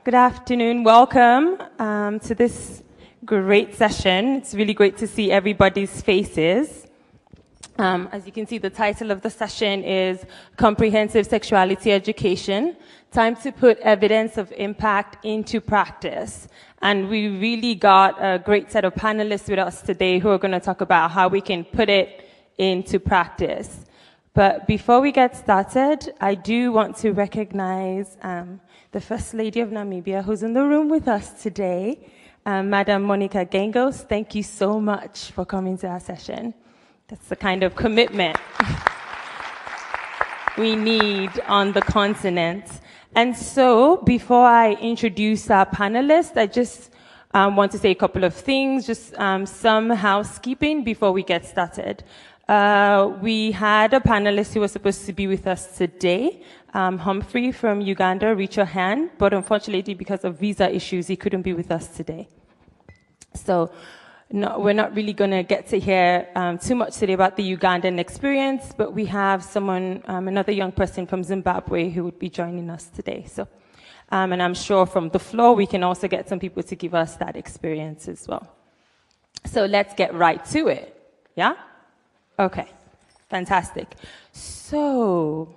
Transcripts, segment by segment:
Good afternoon. Welcome to this great session. It's really great to see everybody's faces. As you can see, the title of the session is Comprehensive Sexuality Education, Time to Put Evidence of Impact into Practice. And we really got a great set of panelists with us today who are going to talk about how we can put it into practice. But before we get started, I do want to recognize the First Lady of Namibia, who's in the room with us today, Madam Monica Gengos. Thank you so much for coming to our session. That's the kind of commitment we need on the continent. And so, before I introduce our panelists, I just want to say a couple of things, just some housekeeping before we get started. We had a panelist who was supposed to be with us today, Humphrey from Uganda, reach your hand, but unfortunately because of visa issues, he couldn't be with us today. So we're not really going to get to hear too much today about the Ugandan experience, but we have someone, another young person from Zimbabwe who would be joining us today. So, and I'm sure from the floor we can also get some people to give us that experience as well. So let's get right to it, yeah? Okay, fantastic. So,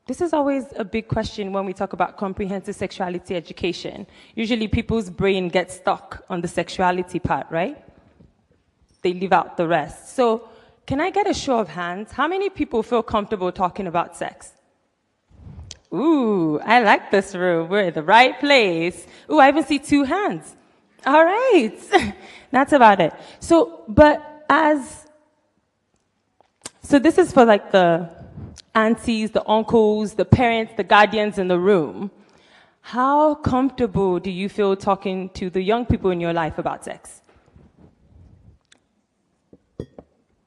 this is always a big question when we talk about comprehensive sexuality education. Usually people's brain gets stuck on the sexuality part, right? They leave out the rest. So, can I get a show of hands? How many people feel comfortable talking about sex? Ooh, I like this room. We're in the right place. Ooh, I even see 2 hands. All right. That's about it. So this is for like the aunties, the uncles, the parents, the guardians in the room. How comfortable do you feel talking to the young people in your life about sex?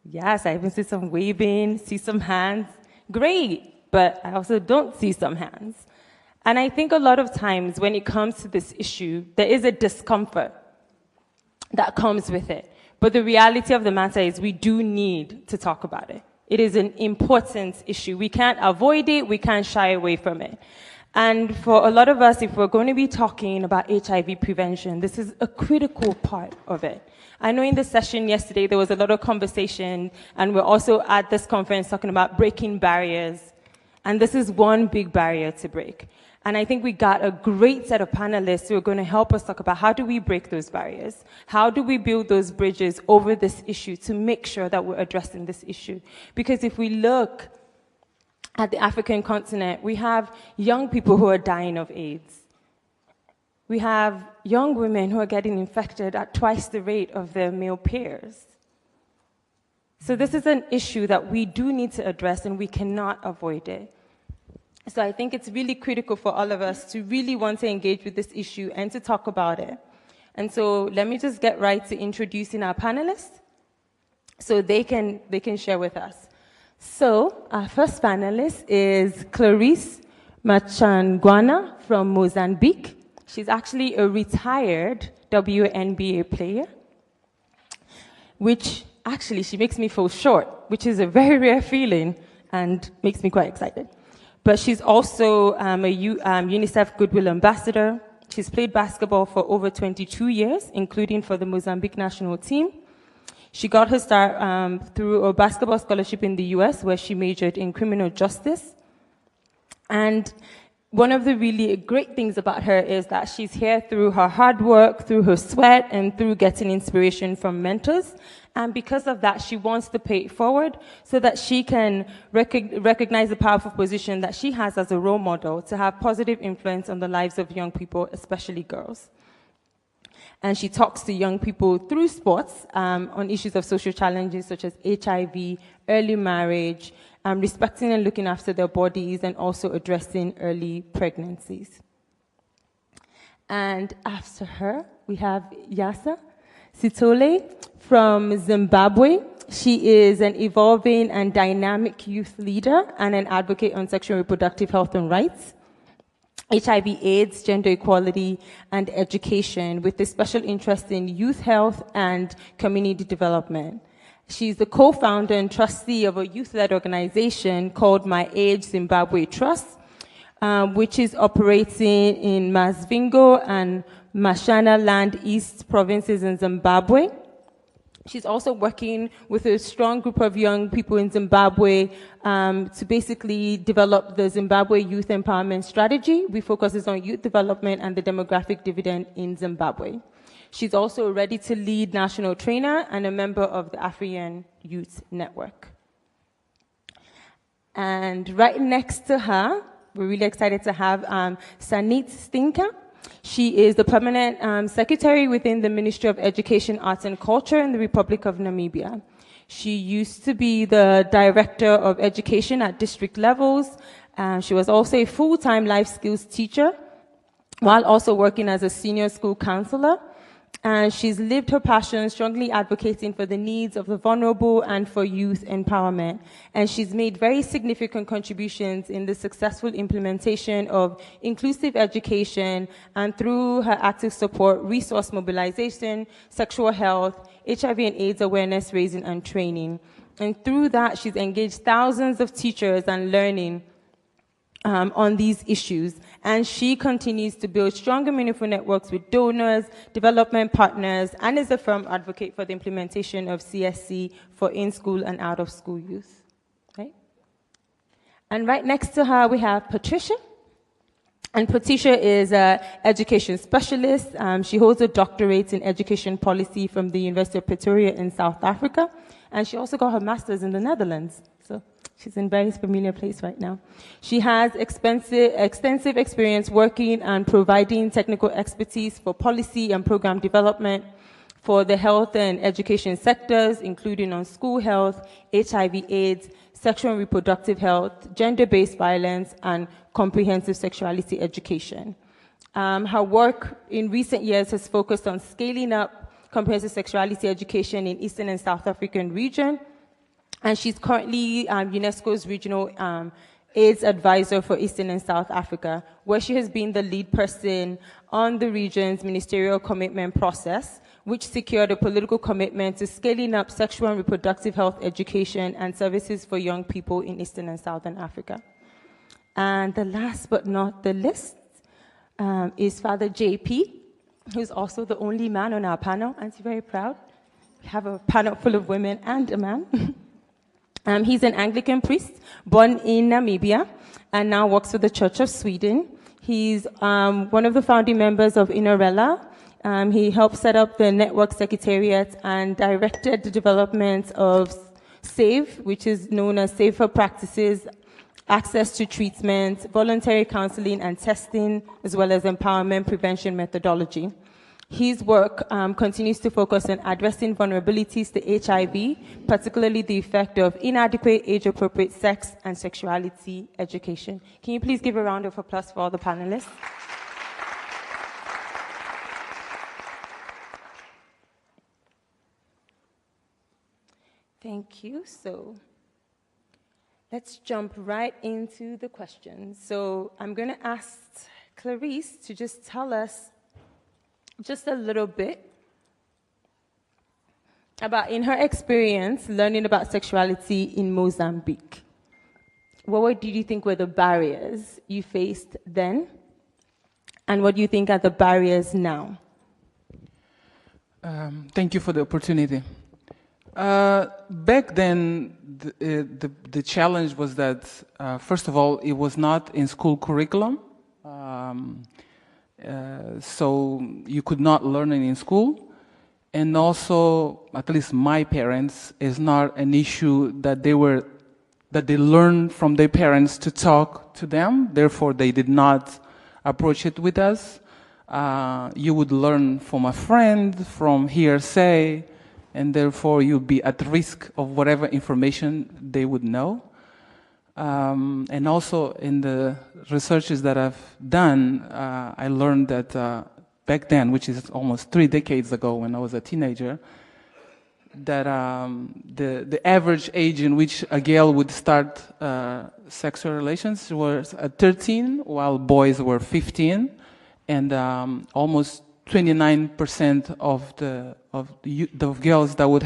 Yes, I even see some waving, see some hands. Great, but I also don't see some hands. And I think a lot of times when it comes to this issue, there is a discomfort that comes with it. But the reality of the matter is we do need to talk about it. It is an important issue. We can't avoid it. We can't shy away from it. And for a lot of us, if we're going to be talking about HIV prevention, this is a critical part of it. I know in the session yesterday, there was a lot of conversation, and we're also at this conference talking about breaking barriers. And this is one big barrier to break. And I think we got a great set of panelists who are going to help us talk about how do we break those barriers? How do we build those bridges over this issue to make sure that we're addressing this issue? Because if we look at the African continent, we have young people who are dying of AIDS. We have young women who are getting infected at twice the rate of their male peers. So this is an issue that we do need to address, and we cannot avoid it. So I think it's really critical for all of us to really want to engage with this issue and to talk about it. And so let me just get right to introducing our panelists so they can share with us. So our first panelist is Clarice Machen Guana from Mozambique. She's actually a retired WNBA player, which actually she makes me feel short, which is a very rare feeling and makes me quite excited. But she's also a UNICEF Goodwill Ambassador. She's played basketball for over 22 years, including for the Mozambique national team. She got her start through a basketball scholarship in the US, where she majored in criminal justice. And one of the really great things about her is that she's here through her hard work, through her sweat, and through getting inspiration from mentors. And because of that, she wants to pay it forward so that she can recognize the powerful position that she has as a role model to have positive influence on the lives of young people, especially girls. And she talks to young people through sports on issues of social challenges such as HIV, early marriage, respecting and looking after their bodies, and also addressing early pregnancies. And after her, we have Yasa Sitole from Zimbabwe. She is an evolving and dynamic youth leader and an advocate on sexual and reproductive health and rights, HIV/AIDS, gender equality, and education, with a special interest in youth health and community development. She's the co-founder and trustee of a youth-led organization called My Age Zimbabwe Trust, which is operating in Masvingo and Mashonaland East provinces in Zimbabwe. She's also working with a strong group of young people in Zimbabwe to basically develop the Zimbabwe Youth Empowerment Strategy, which focuses on youth development and the demographic dividend in Zimbabwe. She's also a ready-to-lead national trainer and a member of the African Youth Network. And right next to her, we're really excited to have Sanit Stinka. She is the permanent secretary within the Ministry of Education, Arts and Culture in the Republic of Namibia. She used to be the director of education at district levels. She was also a full-time life skills teacher while also working as a senior school counselor. And she's lived her passion strongly advocating for the needs of the vulnerable and for youth empowerment. And she's made very significant contributions in the successful implementation of inclusive education and through her active support, resource mobilization, sexual health, HIV and AIDS awareness raising and training. And through that, she's engaged thousands of teachers and learning on these issues. And she continues to build strong and meaningful networks with donors, development partners, and is a firm advocate for the implementation of CSC for in-school and out-of-school youth. Right? And right next to her, we have Patricia. And Patricia is an education specialist. She holds a doctorate in education policy from the University of Pretoria in South Africa. And she also got her master's in the Netherlands. So she's in a very familiar place right now. She has extensive experience working and providing technical expertise for policy and program development for the health and education sectors, including on school health, HIV/AIDS, sexual and reproductive health, gender-based violence, and comprehensive sexuality education. Her work in recent years has focused on scaling up comprehensive sexuality education in Eastern and South African region. And she's currently UNESCO's regional AIDS advisor for Eastern and South Africa, where she has been the lead person on the region's ministerial commitment process, which secured a political commitment to scaling up sexual and reproductive health education and services for young people in Eastern and Southern Africa. And the last but not the least is Father JP, who's also the only man on our panel. Aren't you very proud? We have a panel full of women and a man. He's an Anglican priest, born in Namibia, and now works for the Church of Sweden. He's one of the founding members of Inorella. He helped set up the network secretariat and directed the development of SAVE, which is known as Safer Practices, access to treatment, voluntary counseling and testing, as well as empowerment prevention methodology. His work continues to focus on addressing vulnerabilities to HIV, particularly the effect of inadequate age-appropriate sex and sexuality education. Can you please give a round of applause for all the panelists? Thank you. So let's jump right into the questions. So I'm going to ask Clarice to just tell us just a little bit about, in her experience, learning about sexuality in Mozambique. What did you think were the barriers you faced then? And what do you think are the barriers now? Thank you for the opportunity. Back then, the challenge was that, first of all, it was not in school curriculum. So you could not learn it in school. And also, at least my parents, is not an issue that they learned from their parents to talk to them. Therefore, they did not approach it with us. You would learn from a friend, from hearsay, and therefore you'd be at risk of whatever information they would know. And also in the researches that I've done, I learned that back then, which is almost 3 decades ago when I was a teenager, that the average age in which a girl would start sexual relations was at 13, while boys were 15, and almost 29% of the girls that would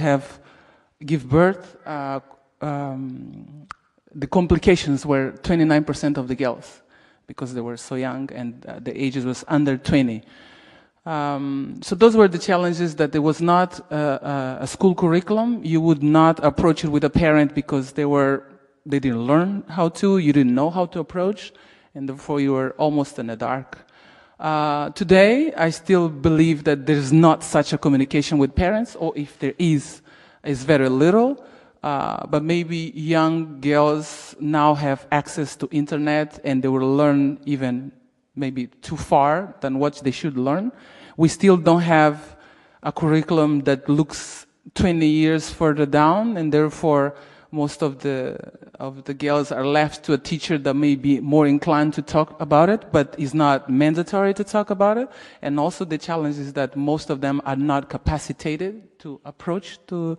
give birth, the complications were 29% of the girls, because they were so young and the ages was under 20. So those were the challenges, that there was not a school curriculum. You would not approach it with a parent because they didn't learn how to, you didn't know how to approach, and therefore you were almost in the dark. Today, I still believe that there's not such a communication with parents, or if there is very little. But maybe young girls now have access to internet and they will learn even maybe too far than what they should learn. We still don't have a curriculum that looks 20 years further down, and therefore most of the girls are left to a teacher that may be more inclined to talk about it, but is not mandatory to talk about it. And also the challenge is that most of them are not capacitated to approach to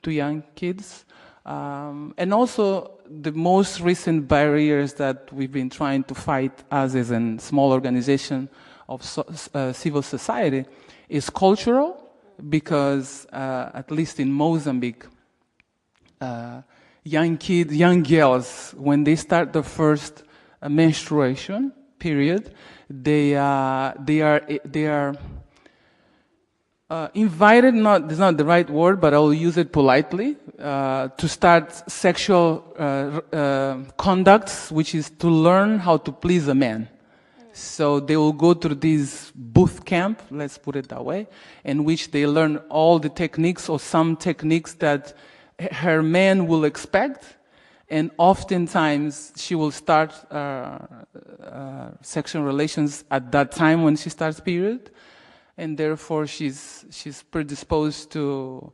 young kids. And also the most recent barriers that we've been trying to fight as a small organization of civil society is cultural, because at least in Mozambique, young girls, when they start the first menstruation period, they are invited, it's not the right word, but I'll use it politely, to start sexual conducts, which is to learn how to please a man. So they will go through this boot camp, let's put it that way, in which they learn all the techniques or some techniques that her man will expect, and oftentimes she will start sexual relations at that time when she starts period, and therefore she's predisposed to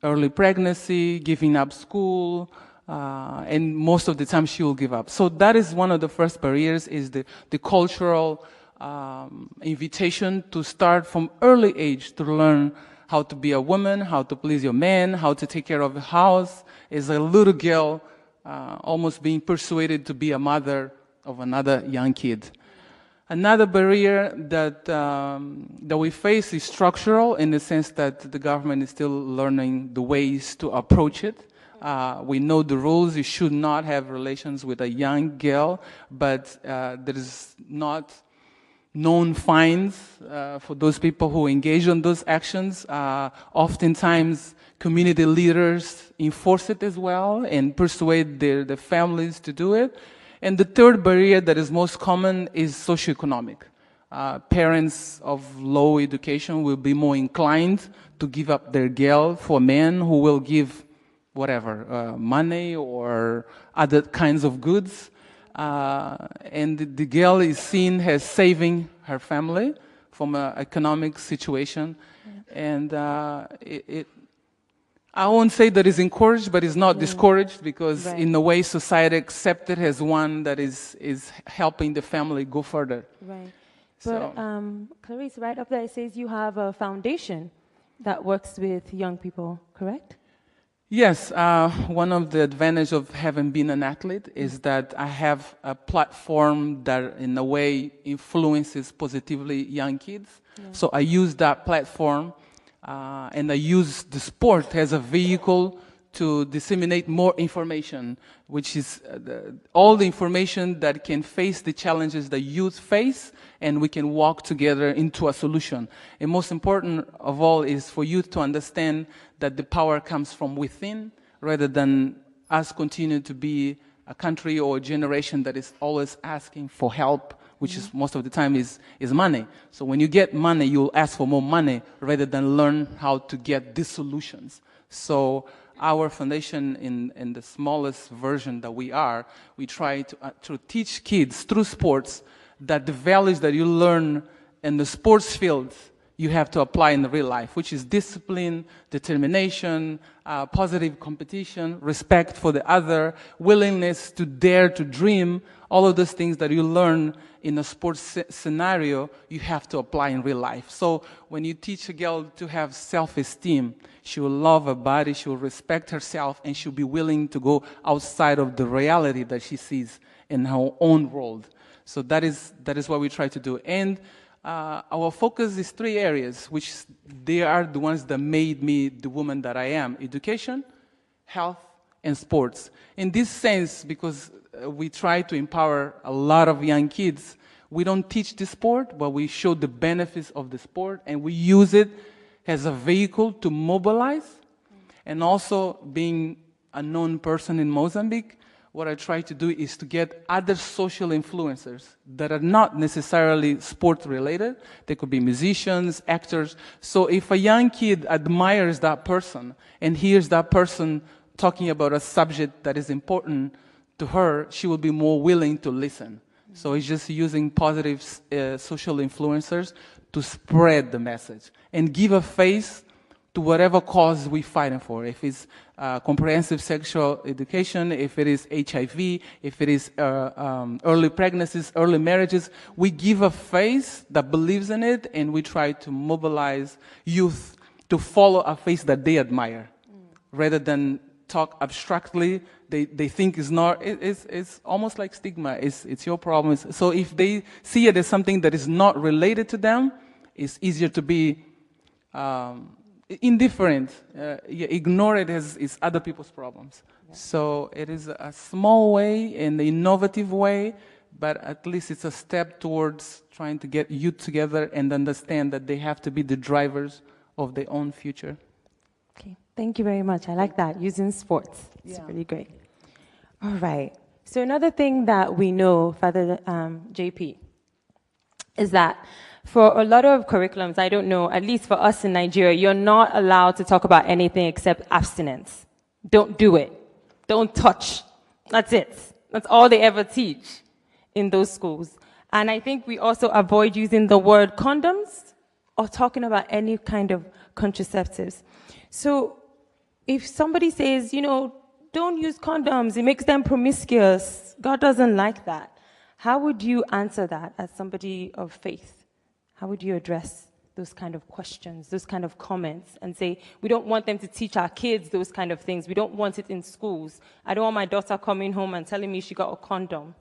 early pregnancy, giving up school, and most of the time she will give up. So that is one of the first barriers, is the cultural invitation to start from early age to learn how to be a woman, how to please your man, how to take care of the house. As a little girl, almost being persuaded to be a mother of another young kid. Another barrier that we face is structural, in the sense that the government is still learning the ways to approach it. We know the rules. You should not have relations with a young girl, but there is not known fines for those people who engage in those actions. Oftentimes, community leaders enforce it as well and persuade the families to do it. And the third barrier that is most common is socioeconomic. Parents of low education will be more inclined to give up their girl for men who will give whatever, money or other kinds of goods. And the girl is seen as saving her family from an economic situation. And I won't say that it's encouraged, but it's not discouraged, because in a way society accepts it as one that is helping the family go further. Right. So, But Clarice, right up there it says you have a foundation that works with young people, correct? Yes, one of the advantages of having been an athlete is that I have a platform that in a way influences positively young kids. Yeah. So I use that platform and I use the sport as a vehicle to disseminate more information, which is all the information that can face the challenges that youth face, and we can walk together into a solution. And most important of all is for youth to understand that the power comes from within, rather than us continue to be a country or a generation that is always asking for help, which is most of the time is money. So when you get money, you'll ask for more money rather than learn how to get these solutions. So our foundation, in the smallest version that we try to teach kids through sports that the values that you learn in the sports field, you have to apply in the real life, which is discipline, determination, positive competition, respect for the other, willingness to dare to dream. All of those things that you learn in a sports scenario, you have to apply in real life. So when you teach a girl to have self-esteem, she will love her body, she will respect herself, and she'll be willing to go outside of the reality that she sees in her own world. So that is what we try to do. And our focus is 3 areas, which they are the ones that made me the woman that I am: education, health, and sports. In this sense, because we try to empower a lot of young kids. We don't teach the sport, but we show the benefits of the sport, and we use it as a vehicle to mobilize. And also, being a known person in Mozambique, what I try to do is to get other social influencers that are not necessarily sport-related. They could be musicians, actors. So if a young kid admires that person and hears that person talking about a subject that is important to her, she will be more willing to listen. So it's just using positive social influencers to spread the message and give a face to whatever cause we're fighting for. If it's comprehensive sexual education, if it is HIV, if it is early pregnancies, early marriages, we give a face that believes in it, and we try to mobilize youth to follow a face that they admire, rather than talk abstractly. They think it's almost like stigma. It's your problem. So if they see it as something that is not related to them, it's easier to be indifferent. Ignore it as it's other people's problems. Yeah. So it is a small way, an innovative way, but at least it's a step towards trying to get youth together and understand that they have to be the drivers of their own future. Okay, thank you very much. I like that, using sports. It's really great. All right. So another thing that we know, Father JP, is that for a lot of curriculums, I don't know, at least for us in Nigeria, you're not allowed to talk about anything except abstinence. Don't do it. Don't touch. That's it. That's all they ever teach in those schools. And I think we also avoid using the word condoms or talking about any kind of contraceptives. So if somebody says, don't use condoms, it makes them promiscuous, God doesn't like that, how would you answer that as somebody of faith? How would you address those kind of questions, those kind of comments, and say, we don't want them to teach our kids those kind of things. We don't want it in schools. I don't want my daughter coming home and telling me she got a condom.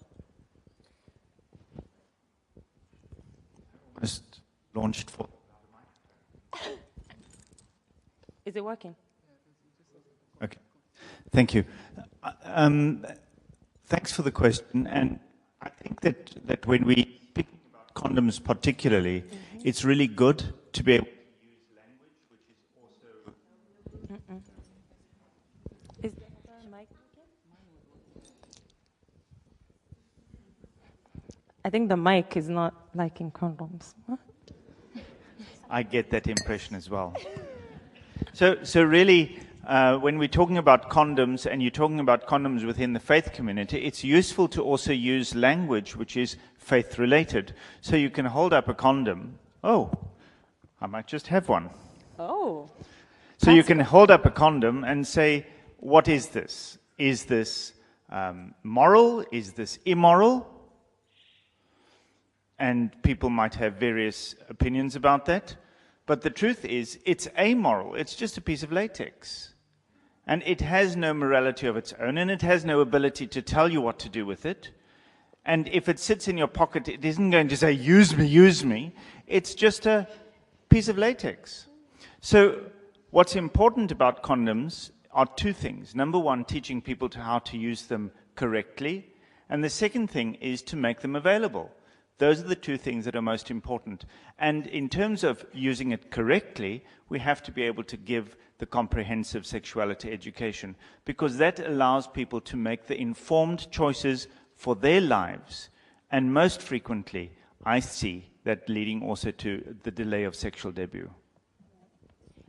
Just launched for. Is it working? Okay. Thank you. Thanks for the question. And I think that when we speak about condoms particularly, it's really good to be able to use language which is also... Is the mic working? I think the mic is not liking condoms. Huh? I get that impression as well. So really, when we're talking about condoms, and you're talking about condoms within the faith community, it's useful to also use language which is faith-related. So you can hold up a condom. Oh, I might just have one. Oh. So you can hold up a condom and say, what is this? Is this moral? Is this immoral? And people might have various opinions about that. But the truth is, it's amoral. It's just a piece of latex. And it has no morality of its own, and it has no ability to tell you what to do with it. And if it sits in your pocket, it isn't going to say, use me, use me. It's just a piece of latex. So what's important about condoms are two things. Number one, teaching people how to use them correctly. And the second thing is to make them available. Those are the two things that are most important. And in terms of using it correctly, we have to be able to give the comprehensive sexuality education, because that allows people to make the informed choices for their lives. And most frequently, I see that leading also to the delay of sexual debut.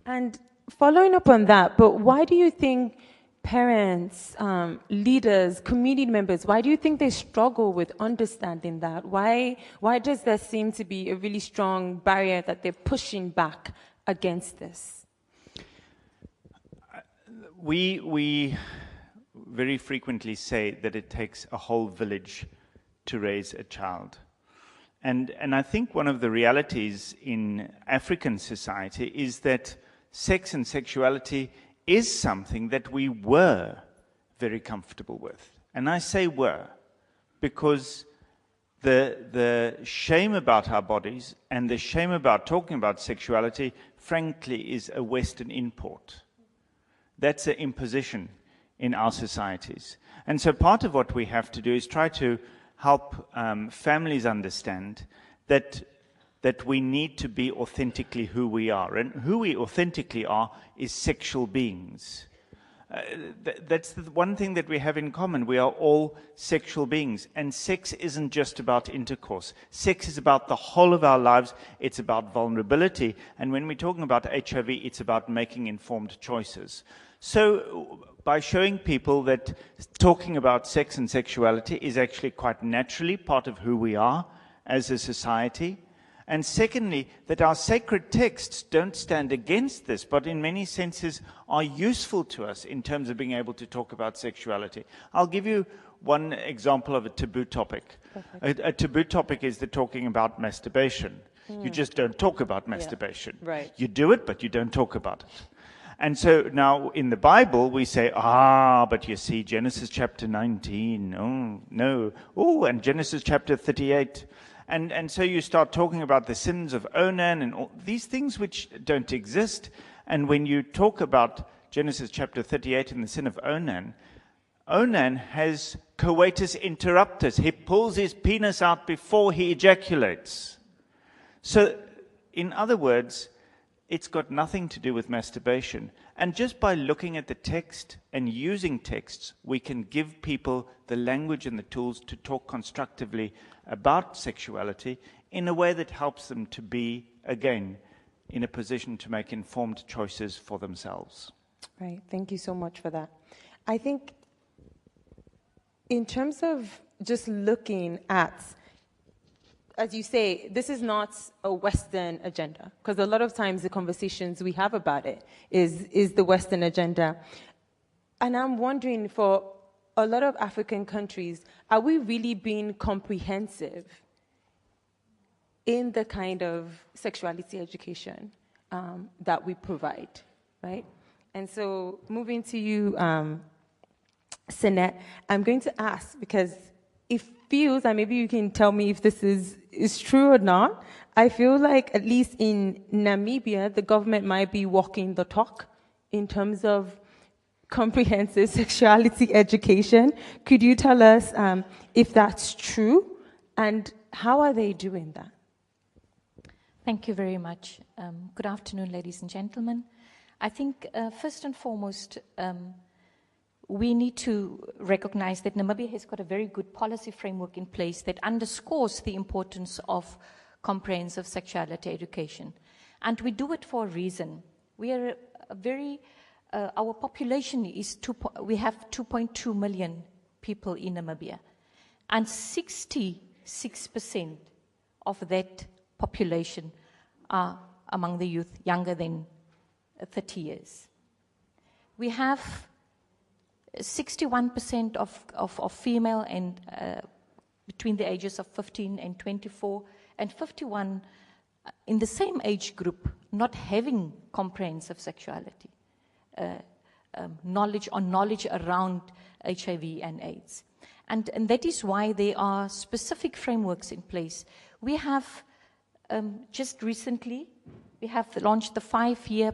And following up on that, but why do you think parents, leaders, community members, why do you think they struggle with understanding that? Why does there seem to be a really strong barrier that they're pushing back against this? We very frequently say that it takes a whole village to raise a child. And I think one of the realities in African society is that sex and sexuality is something that we were very comfortable with. And I say were, because the shame about our bodies and the shame about talking about sexuality, frankly, is a Western import. That's an imposition. in our societies. And so part of what we have to do is try to help families understand that we need to be authentically who we are. And who we authentically are is sexual beings. That's the one thing that we have in common. We are all sexual beings. And sex isn't just about intercourse. Sex is about the whole of our lives. It's about vulnerability. And when we're talking about HIV, it's about making informed choices. So by showing people that talking about sex and sexuality is actually quite naturally part of who we are as a society. And secondly, that our sacred texts don't stand against this, but in many senses are useful to us in terms of being able to talk about sexuality. I'll give you one example of a taboo topic. A taboo topic is the talking about masturbation. You just don't talk about masturbation. Yeah, right. You do it, but you don't talk about it. And so now in the Bible, we say, but you see, Genesis chapter 19, oh, no. Oh, and Genesis chapter 38. And so you start talking about the sins of Onan and all these things which don't exist. And when you talk about Genesis chapter 38 and the sin of Onan, Onan has coitus interruptus. He pulls his penis out before he ejaculates. So, in other words, it's got nothing to do with masturbation. And just by looking at the text and using texts, we can give people the language and the tools to talk constructively about sexuality in a way that helps them to be, again, in a position to make informed choices for themselves. Right. Thank you so much for that. I think in terms of just looking at, as you say, this is not a Western agenda, because a lot of times the conversations we have about it is the Western agenda. And I'm wondering, for a lot of African countries, are we really being comprehensive in the kind of sexuality education that we provide, right? And so moving to you, Sinette, I'm going to ask, because it feels, and maybe you can tell me if this is true or not, I feel like at least in Namibia, the government might be walking the talk in terms of comprehensive sexuality education. Could you tell us if that's true, and how are they doing that? Thank you very much. Good afternoon, ladies and gentlemen. I think first and foremost, we need to recognize that Namibia has got a very good policy framework in place that underscores the importance of comprehensive sexuality education. And we do it for a reason. We are a very, our population is, we have 2.2 million people in Namibia. And 66% of that population are among the youth younger than 30 years. We have 61% of female and between the ages of 15 and 24, and 51 in the same age group not having comprehensive sexuality knowledge around HIV and AIDS. And that is why there are specific frameworks in place. We have just recently, we have launched the 5-year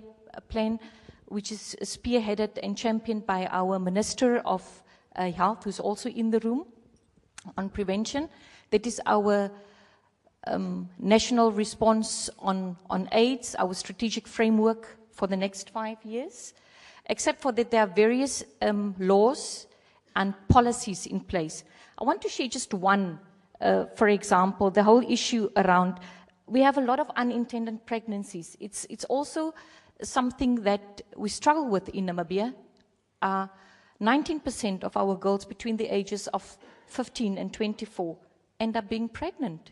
plan, which is spearheaded and championed by our Minister of Health, who's also in the room, on prevention. That is our national response on AIDS, our strategic framework for the next 5 years. Except for that, there are various laws and policies in place. I want to share just one, for example, the whole issue around, we have a lot of unintended pregnancies. It's also something that we struggle with in Namibia. 19% of our girls between the ages of 15 and 24 end up being pregnant.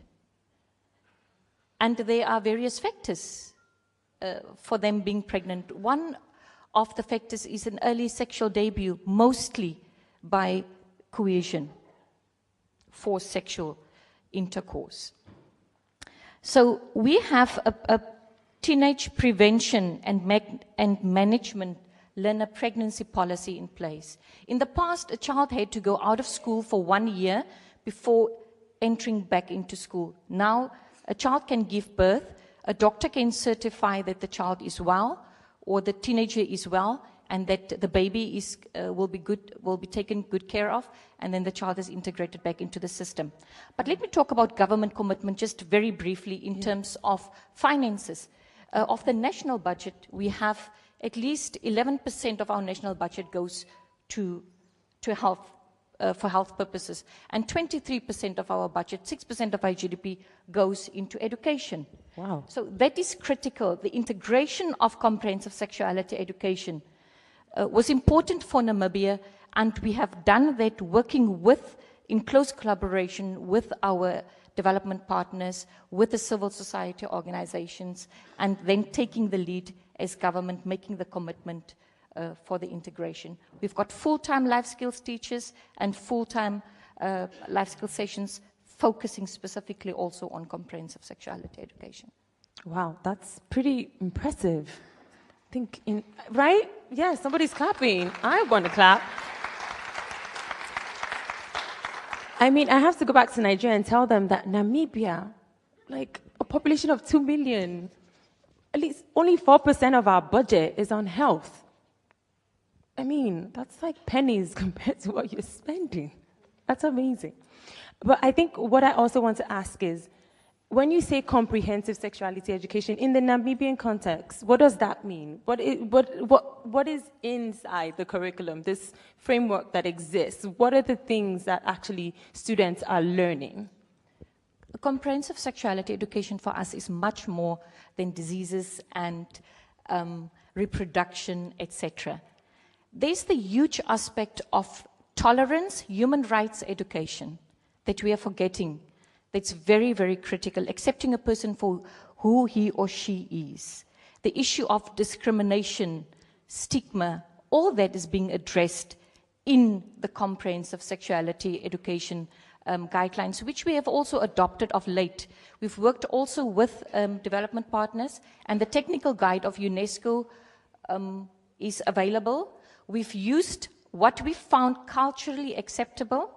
And there are various factors for them being pregnant. One of the factors is an early sexual debut, mostly by coercion, forced sexual intercourse. So we have a teenage prevention and management learner pregnancy policy in place. In the past, a child had to go out of school for 1 year before entering back into school. Now, a child can give birth, a doctor can certify that the child is well, or the teenager is well, and that the baby is, will be taken good care of, and then the child is integrated back into the system. But let me talk about government commitment just very briefly in terms of finances. Of the national budget, we have at least 11% of our national budget goes to health, for health purposes, and 23% of our budget, 6% of our GDP, goes into education. Wow. So that is critical. The integration of comprehensive sexuality education was important for Namibia, and we have done that working in close collaboration with our development partners, with the civil society organizations, and then taking the lead as government, making the commitment for the integration. We've got full-time life skills teachers and full-time life skills sessions focusing specifically also on comprehensive sexuality education. Wow, that's pretty impressive. Right? Yeah, somebody's clapping. I want to clap. I mean, I have to go back to Nigeria and tell them that Namibia, like a population of 2 million, at least only 4% of our budget is on health. I mean, that's like pennies compared to what you're spending. That's amazing. But I think what I also want to ask is, when you say comprehensive sexuality education, in the Namibian context, what does that mean? What is inside the curriculum, this framework that exists? What are the things that actually students are learning? Comprehensive sexuality education for us is much more than diseases and reproduction, etc. There's the huge aspect of tolerance, human rights education that we are forgetting. That's very, very critical, accepting a person for who he or she is. The issue of discrimination, stigma, all that is being addressed in the comprehensive sexuality education guidelines, which we have also adopted of late. We've worked also with development partners, and the technical guide of UNESCO is available. We've used what we found culturally acceptable,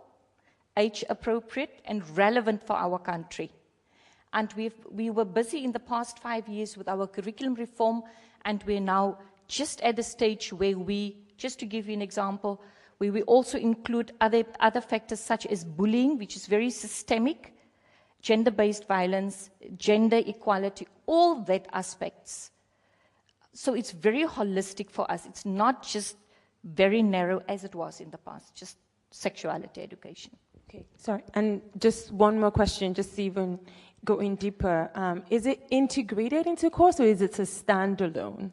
age appropriate, and relevant for our country. And we were busy in the past 5 years with our curriculum reform, and we're now just at the stage where just to give you an example, where we also include other factors such as bullying, which is very systemic, gender-based violence, gender equality, all that aspects. So it's very holistic for us. It's not just very narrow as it was in the past, just sexuality education. Okay, sorry. And just one more question, just to even go in deeper. Is it integrated into a course, or is it a standalone?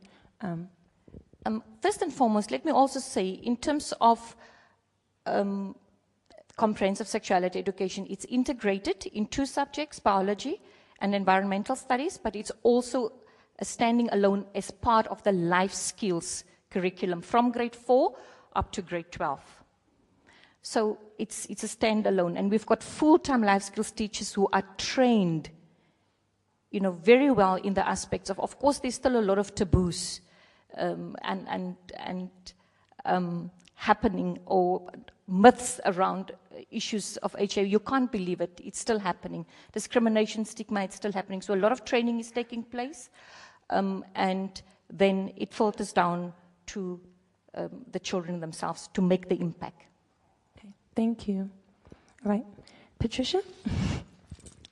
First and foremost, let me also say, in terms of comprehensive sexuality education, it's integrated in 2 subjects, biology and environmental studies, but it's also standing alone as part of the life skills curriculum from grade 4 up to grade 12. So it's a standalone, and we've got full-time life skills teachers who are trained, very well in the aspects of course, there's still a lot of taboos happening, or myths around issues of HIV. You can't believe it. It's still happening. Discrimination, stigma, it's still happening. So a lot of training is taking place, and then it filters down to the children themselves to make the impact. Thank you. All right. Patricia?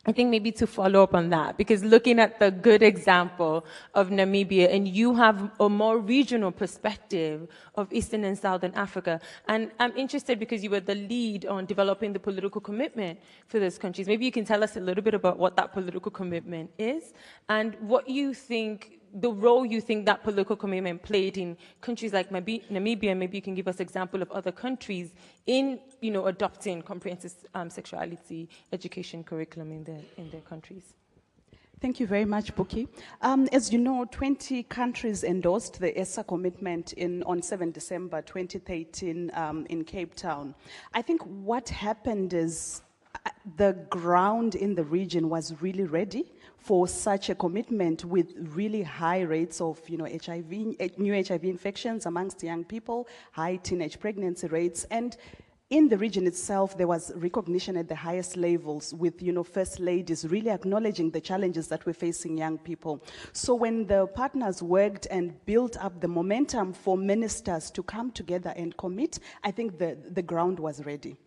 I think maybe to follow up on that, because looking at the good example of Namibia, and you have a more regional perspective of Eastern and Southern Africa, and I'm interested because you were the lead on developing the political commitment for those countries. Maybe you can tell us a little bit about what that political commitment is, and what you think, the role you think that political commitment played in countries like Namibia. Maybe you can give us example of other countries in, adopting comprehensive sexuality education curriculum in their countries. Thank you very much, Buki. As you know, 20 countries endorsed the ESSA commitment on 7 December 2013 in Cape Town. I think what happened is the ground in the region was really ready for such a commitment, with really high rates of new HIV infections amongst young people, high teenage pregnancy rates, and In the region itself, there was recognition at the highest levels with, first ladies really acknowledging the challenges that we're facing young people. So when the partners worked and built up the momentum for ministers to come together and commit, I think the ground was ready.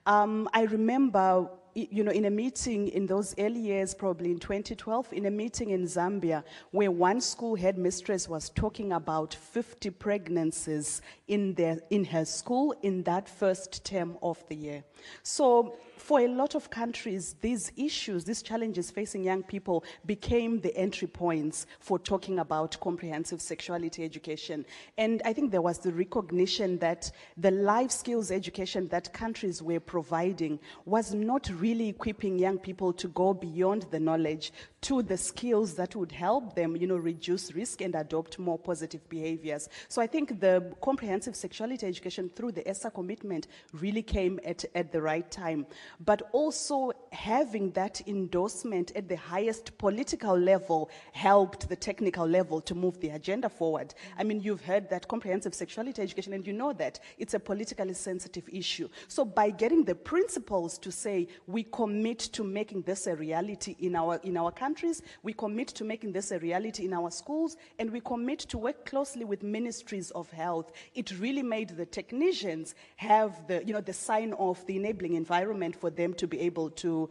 I remember, in a meeting in those early years, probably in 2012, in a meeting in Zambia, where one school headmistress was talking about 50 pregnancies in her school in that first term of the year. So for a lot of countries, these issues, these challenges facing young people became the entry points for talking about comprehensive sexuality education. And I think there was the recognition that the life skills education that countries were providing was not really equipping young people to go beyond the knowledge to the skills that would help them, reduce risk and adopt more positive behaviors. So I think the comprehensive sexuality education through the ESSA commitment really came at the right time. But also having that endorsement at the highest political level helped the technical level to move the agenda forward. I mean, you've heard that comprehensive sexuality education, and you know that it's a politically sensitive issue. So by getting the principals to say, we commit to making this a reality in our countries, we commit to making this a reality in our schools, and we commit to work closely with ministries of health, it really made the technicians have the sign off, the enabling environment for them to be able to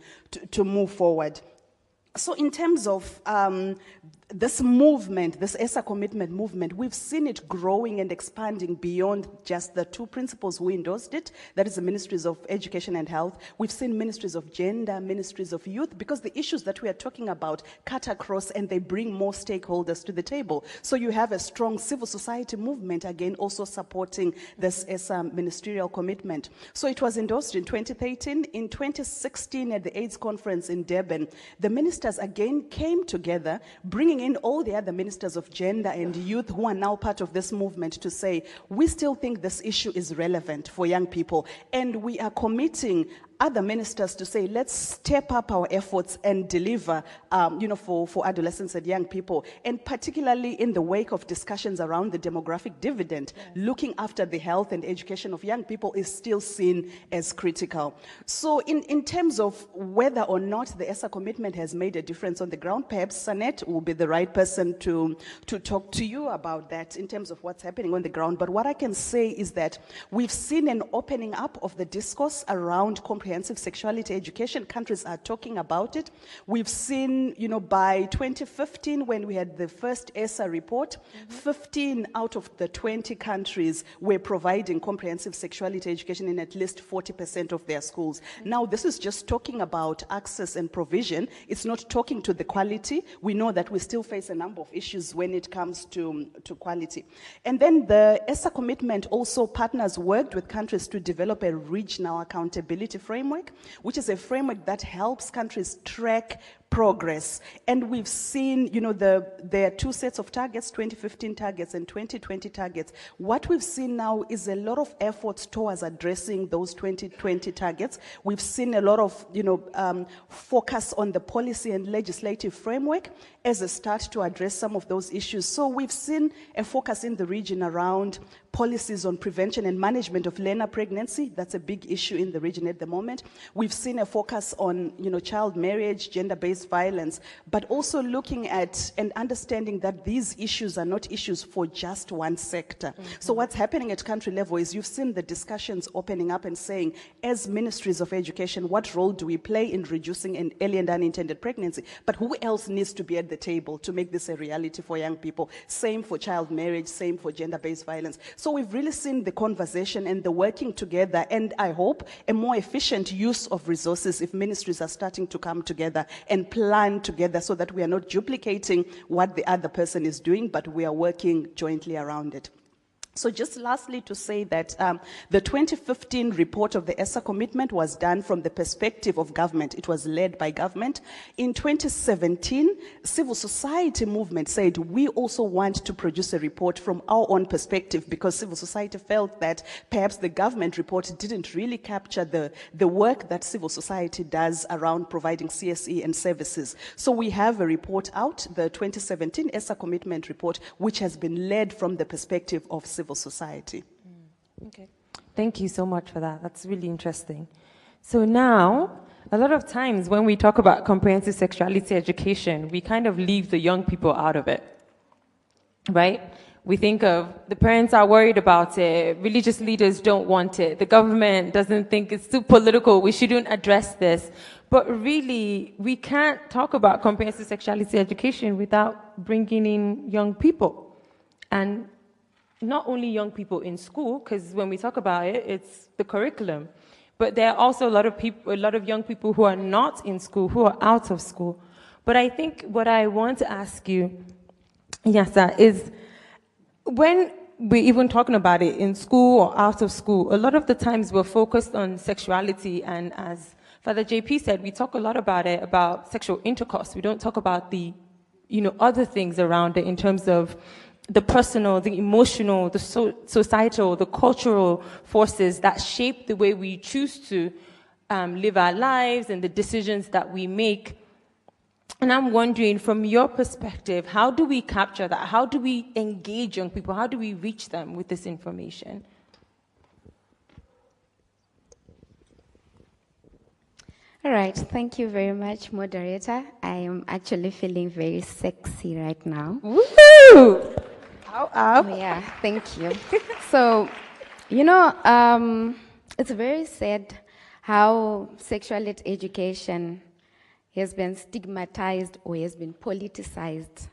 move forward. So in terms of this movement, this ESSA commitment movement, we've seen it growing and expanding beyond just the two principals who endorsed it, that is the Ministries of Education and Health. We've seen Ministries of Gender, Ministries of Youth, because the issues that we are talking about cut across and they bring more stakeholders to the table. So you have a strong civil society movement, again, also supporting this ESSA ministerial commitment. So it was endorsed in 2013. In 2016, at the AIDS conference in Durban, the ministers again came together, bringing in all the other ministers of gender and youth who are now part of this movement to say, we still think this issue is relevant for young people, and we are committing other ministers to say, let's step up our efforts and deliver, for adolescents and young people. And particularly in the wake of discussions around the demographic dividend, looking after the health and education of young people is still seen as critical. So in terms of whether or not the ESSA commitment has made a difference on the ground, perhaps Sanet will be the right person to talk to you about that in terms of what's happening on the ground. But what I can say is that we've seen an opening up of the discourse around comprehensive sexuality education. Countries are talking about it. We've seen, by 2015, when we had the first ESSA report, 15 out of the 20 countries were providing comprehensive sexuality education in at least 40% of their schools. Now, this is just talking about access and provision. It's not talking to the quality. We know that we still face a number of issues when it comes to quality. And then the ESSA commitment also partners worked with countries to develop a regional accountability framework, which is a framework that helps countries track progress. And we've seen, there are two sets of targets, 2015 targets and 2020 targets. What we've seen now is a lot of efforts towards addressing those 2020 targets. We've seen a lot of, focus on the policy and legislative framework as a start to address some of those issues. So we've seen a focus in the region around policies on prevention and management of learner pregnancy. That's a big issue in the region at the moment. We've seen a focus on, child marriage, gender-based violence, but also looking at and understanding that these issues are not issues for just one sector. So what's happening at country level is you've seen the discussions opening up and saying, as ministries of education, what role do we play in reducing an early and unintended pregnancy? But who else needs to be at the table to make this a reality for young people? Same for child marriage, same for gender-based violence. So we've really seen the conversation and the working together, and I hope a more efficient use of resources if ministries are starting to come together and plan together so that we are not duplicating what the other person is doing, but we are working jointly around it. So just lastly to say that the 2015 report of the ESSA commitment was done from the perspective of government. It was led by government. In 2017, civil society movement said, we also want to produce a report from our own perspective, because civil society felt that perhaps the government report didn't really capture the work that civil society does around providing CSE and services. So we have a report out, the 2017 ESSA commitment report, which has been led from the perspective of civil society. Okay. Thank you so much for that. That's really interesting. So now, a lot of times when we talk about comprehensive sexuality education, we kind of leave the young people out of it, right? We think of the parents are worried about it, religious leaders don't want it, the government doesn't think it's too political, we shouldn't address this. But really, we can't talk about comprehensive sexuality education without bringing in young people. And not only young people in school, because when we talk about it, it's the curriculum. But there are also a lot of young people who are not in school, who are out of school. But I think what I want to ask you, Yasa, is when we're even talking about it in school or out of school, a lot of the times we're focused on sexuality, and as Father JP said, we talk a lot about it, about sexual intercourse. We don't talk about the, other things around it in terms of the personal, the emotional, the societal, the cultural forces that shape the way we choose to live our lives and the decisions that we make. And I'm wondering, from your perspective, how do we capture that? How do we engage young people? How do we reach them with this information? All right, thank you very much, moderator. I am actually feeling very sexy right now. Woo! Ow, ow. Oh, yeah, thank you. So, it's very sad how sexuality education has been stigmatized or has been politicized.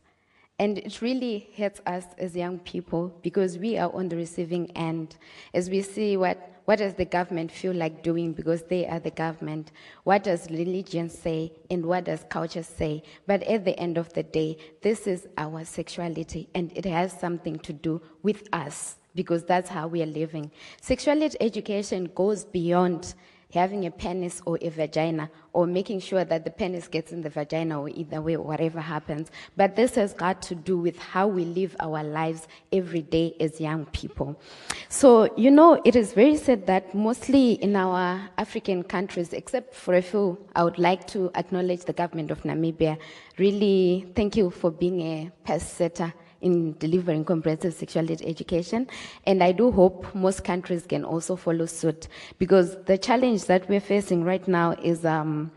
And it really hurts us as young people because we are on the receiving end. As we see what does the government feel like doing because they are the government? What does religion say and what does culture say? But at the end of the day, this is our sexuality and it has something to do with us because that's how we are living. Sexuality education goes beyond having a penis or a vagina, or making sure that the penis gets in the vagina, or either way, whatever happens. But this has got to do with how we live our lives every day as young people. So, it is very sad that mostly in our African countries, except for a few, I would like to acknowledge the government of Namibia. Really, thank you for being a pace setter in delivering comprehensive sexuality education. And I do hope most countries can also follow suit, because the challenge that we're facing right now is there are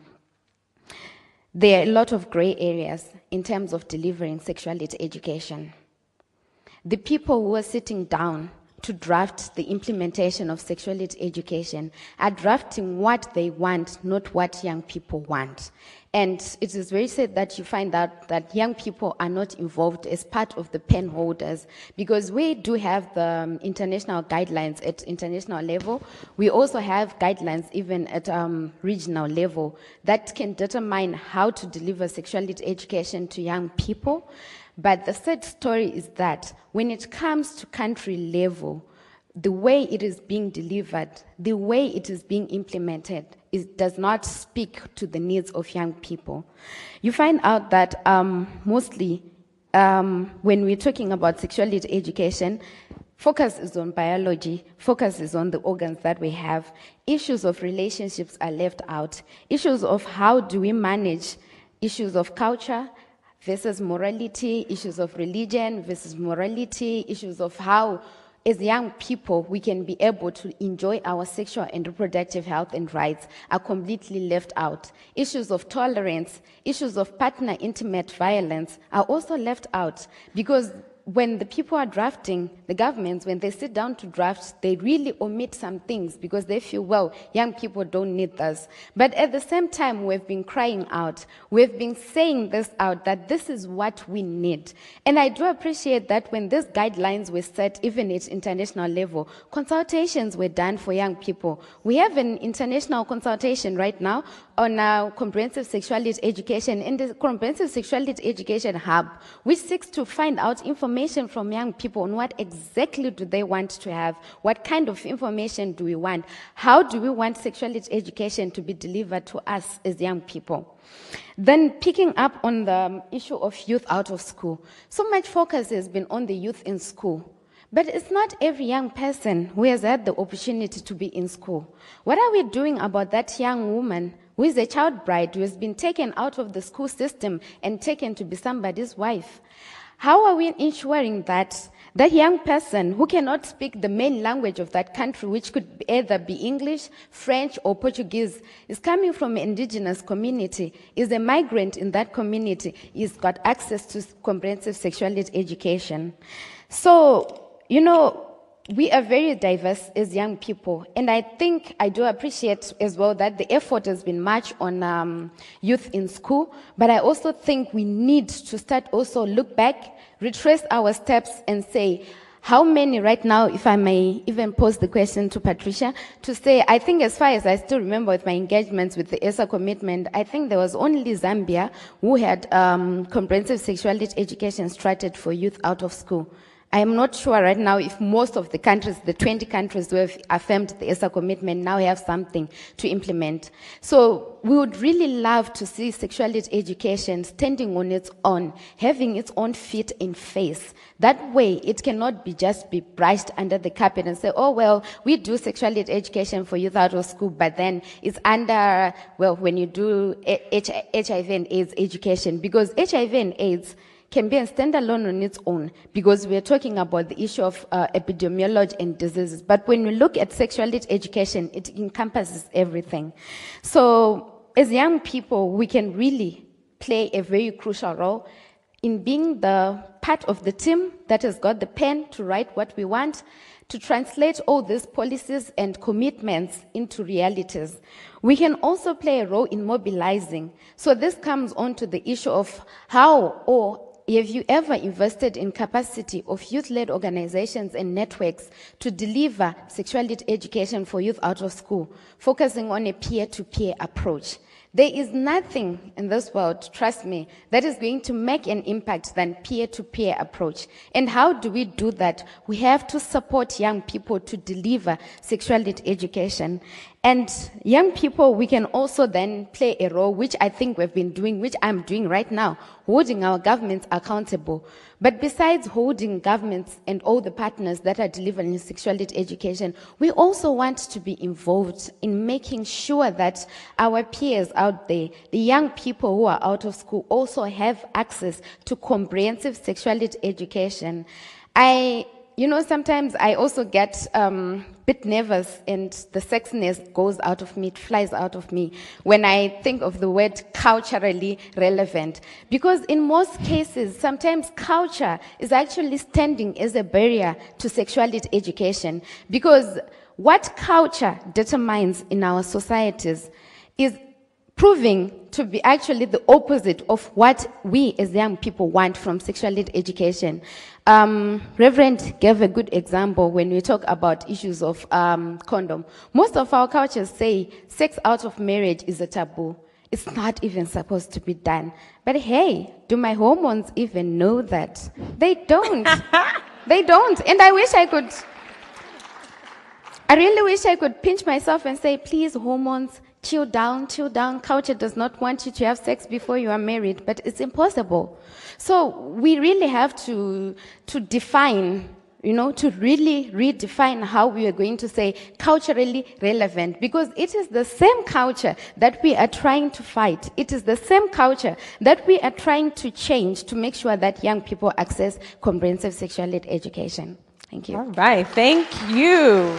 a lot of gray areas in terms of delivering sexuality education. The people who are sitting down to draft the implementation of sexuality education are drafting what they want, not what young people want. And it is very sad that you find out that young people are not involved as part of the pen holders, because we do have the international guidelines at international level. We also have guidelines even at regional level that can determine how to deliver sexuality education to young people. But the sad story is that when it comes to country level, the way it is being delivered, the way it is being implemented, does not speak to the needs of young people. You find out that mostly when we're talking about sexuality education, focus is on biology, focus is on the organs that we have. Issues of relationships are left out. Issues of how do we manage issues of culture versus morality, issues of religion versus morality, issues of how, as young people, we can be able to enjoy our sexual and reproductive health and rights are completely left out. Issues of tolerance, issues of partner intimate violence are also left out, because when the people are drafting, the governments, when they sit down to draft, they really omit some things because they feel, well, young people don't need this. But at the same time, we've been crying out. We've been saying this out, that this is what we need. And I do appreciate that when these guidelines were set, even at international level, consultations were done for young people. We have an international consultation right now on our comprehensive sexuality education, in the Comprehensive Sexuality Education Hub, which seeks to find out information from young people on what exactly do they want to have, what kind of information do we want, how do we want sexuality education to be delivered to us as young people. Then picking up on the issue of youth out of school, so much focus has been on the youth in school. But it's not every young person who has had the opportunity to be in school. What are we doing about that young woman who is a child bride, who has been taken out of the school system and taken to be somebody's wife? How are we ensuring that That young person who cannot speak the main language of that country, which could either be English, French, or Portuguese, is coming from an indigenous community, is a migrant in that community, is got access to comprehensive sexuality education. So, you know, we are very diverse as young people, and I think I do appreciate as well that the effort has been much on youth in school, but I also think we need to start also look back, retrace our steps and say, how many right now, if I may even pose the question to Patricia, to say, I think as far as I still remember with my engagements with the ESA commitment, I think there was only Zambia who had comprehensive sexuality education started for youth out of school. I am not sure right now if most of the countries, the 20 countries who have affirmed the ESA commitment now have something to implement. So we would really love to see sexuality education standing on its own, having its own feet in face. That way it cannot just be brushed under the carpet and say, oh, well, we do sexuality education for youth out of school, but then it's under, well, when you do HIV and AIDS education, because HIV and AIDS can be a standalone on its own, because we are talking about the issue of epidemiology and diseases. But when we look at sexuality education, it encompasses everything. So as young people, we can really play a very crucial role in being the part of the team that has got the pen to write what we want, to translate all these policies and commitments into realities. We can also play a role in mobilizing. So this comes on to the issue of how, or have you ever invested in capacity of youth-led organizations and networks to deliver sexuality education for youth out of school, focusing on a peer-to-peer approach? There is nothing in this world, trust me, that is going to make an impact than peer-to-peer approach. And how do we do that? We have to support young people to deliver sexuality education. And young people, we can also then play a role, which I think we've been doing, which I'm doing right now, holding our governments accountable. But besides holding governments and all the partners that are delivering sexuality education, we also want to be involved in making sure that our peers out there, the young people who are out of school, also have access to comprehensive sexuality education. You know, sometimes I also get a bit nervous and the sexiness goes out of me, it flies out of me when I think of the word culturally relevant. Because in most cases, sometimes culture is actually standing as a barrier to sexuality education. Because what culture determines in our societies is proving to be actually the opposite of what we as young people want from sexuality education. Reverend gave a good example when we talk about issues of condom. Most of our cultures say sex out of marriage is a taboo. It's not even supposed to be done. But hey, do my hormones even know that? They don't. They don't. And I really wish I could pinch myself and say, please, hormones, chill down, chill down. Culture does not want you to have sex before you are married, but it's impossible. So we really have to define, you know, to really redefine how we are going to say culturally relevant, because it is the same culture that we are trying to fight. It is the same culture that we are trying to change to make sure that young people access comprehensive sexuality education. Thank you. All right, thank you.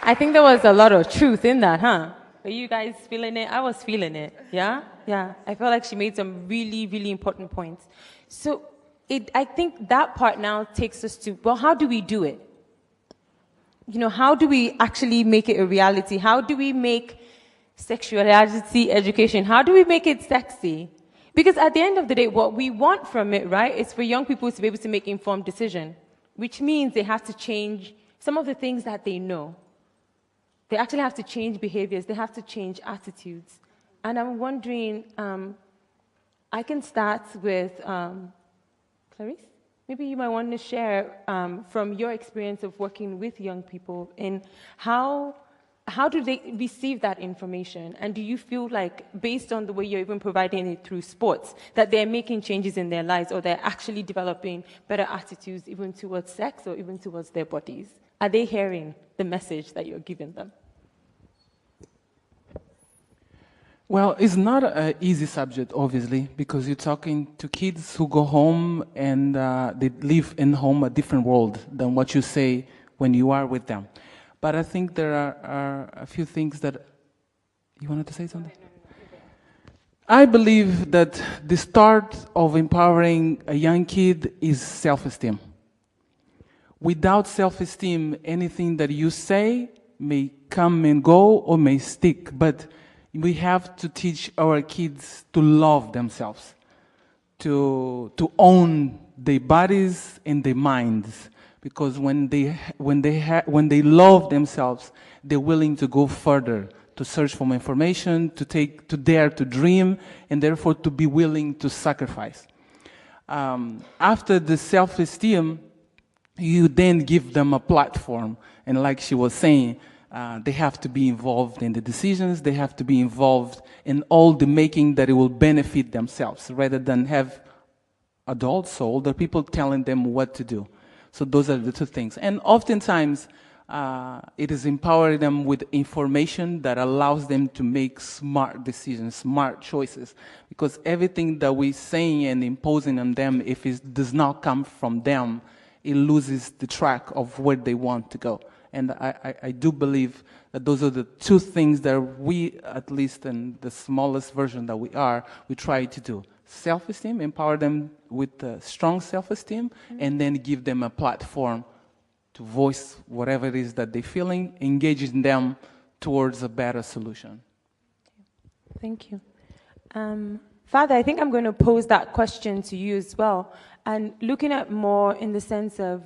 I think there was a lot of truth in that, huh? Were you guys feeling it? I was feeling it, yeah? Yeah, I felt like she made some really, really important points. So I think that part now takes us to, well, how do we do it? You know, how do we actually make it a reality? How do we make sexuality education, how do we make it sexy? Because at the end of the day, what we want from it, right, is for young people to be able to make informed decision, which means they have to change some of the things that they know. They actually have to change behaviors. They have to change attitudes. And I'm wondering, I can start with Clarice. Maybe you might want to share from your experience of working with young people in how do they receive that information? And do you feel like, based on the way you're even providing it through sports, that they're making changes in their lives, or they're actually developing better attitudes even towards sex or even towards their bodies? Are they hearing the message that you're giving them? Well, it's not an easy subject, obviously, because you're talking to kids who go home and they live in home a different world than what you say when you are with them. But I think there are a few things that... You wanted to say something? I believe that the start of empowering a young kid is self-esteem. Without self-esteem, anything that you say may come and go or may stick, but we have to teach our kids to love themselves, to own their bodies and their minds, because when they love themselves, they're willing to go further, to search for more information, to dare to dream, and therefore to be willing to sacrifice. After the self-esteem, you then give them a platform, and like she was saying, they have to be involved in the decisions, they have to be involved in all the making that it will benefit themselves, rather than have adults or older people telling them what to do. So those are the two things. And oftentimes, it is empowering them with information that allows them to make smart decisions, smart choices. Because everything that we're saying and imposing on them, if it does not come from them, it loses the track of where they want to go. And I do believe that those are the two things that we, at least in the smallest version that we try to do. Self-esteem, empower them with strong self-esteem, and then give them a platform to voice whatever it is that they're feeling, engaging them towards a better solution. Thank you. Father, I think I'm going to pose that question to you as well, and looking at more in the sense of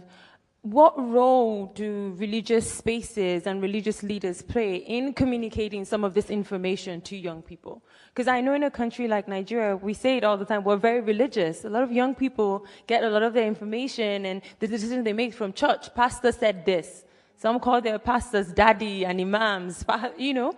what role do religious spaces and religious leaders play in communicating some of this information to young people? Because I know in a country like Nigeria, we say it all the time, we're very religious. A lot of young people get a lot of their information and the decisions they make from church. Pastor said this. Some call their pastors daddy and imams, you know.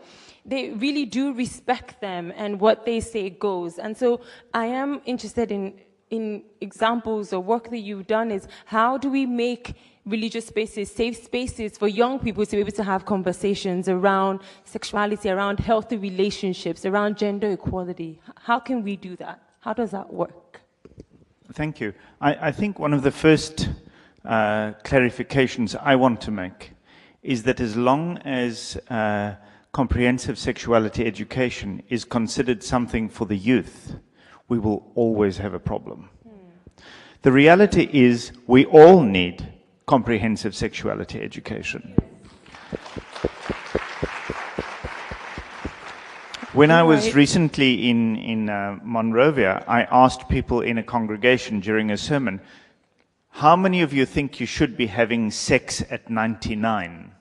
They really do respect them, and what they say goes. And so I am interested in examples or work that you've done is how do we make religious spaces, safe spaces for young people to be able to have conversations around sexuality, around healthy relationships, around gender equality. How can we do that? How does that work? Thank you. I think one of the first clarifications I want to make is that as long as comprehensive sexuality education is considered something for the youth, we will always have a problem. The reality is we all need comprehensive sexuality education. When I was recently in Monrovia, I asked people in a congregation during a sermon, how many of you think you should be having sex at 99?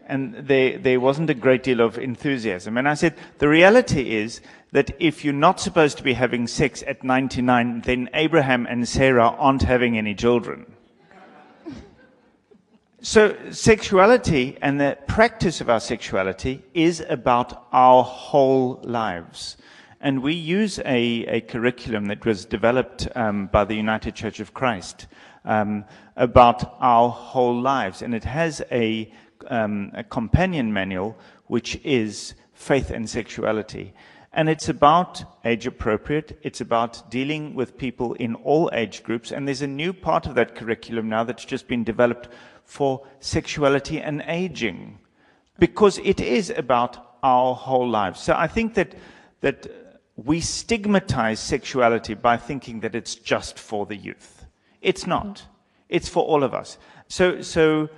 And there wasn't a great deal of enthusiasm. And I said, the reality is that if you're not supposed to be having sex at 99, then Abraham and Sarah aren't having any children. So sexuality and the practice of our sexuality is about our whole lives. And we use a curriculum that was developed by the United Church of Christ about our whole lives. And it has a companion manual, which is Faith and Sexuality. And it's about age appropriate. It's about dealing with people in all age groups. And there's a new part of that curriculum now that's just been developed for sexuality and aging, because it is about our whole lives. So I think that we stigmatize sexuality by thinking that it's just for the youth. It's not. It's for all of us. So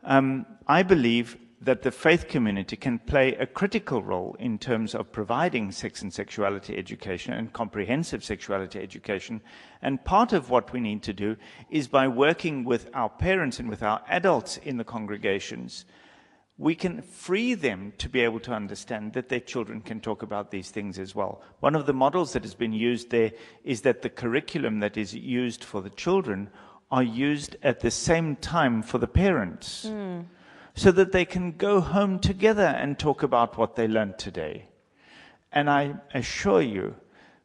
I believe that the faith community can play a critical role in terms of providing sex and sexuality education and comprehensive sexuality education. And part of what we need to do is by working with our parents and with our adults in the congregations, we can free them to be able to understand that their children can talk about these things as well. One of the models that has been used there is that the curriculum that is used for the children are used at the same time for the parents. So that they can go home together and talk about what they learned today. And I assure you,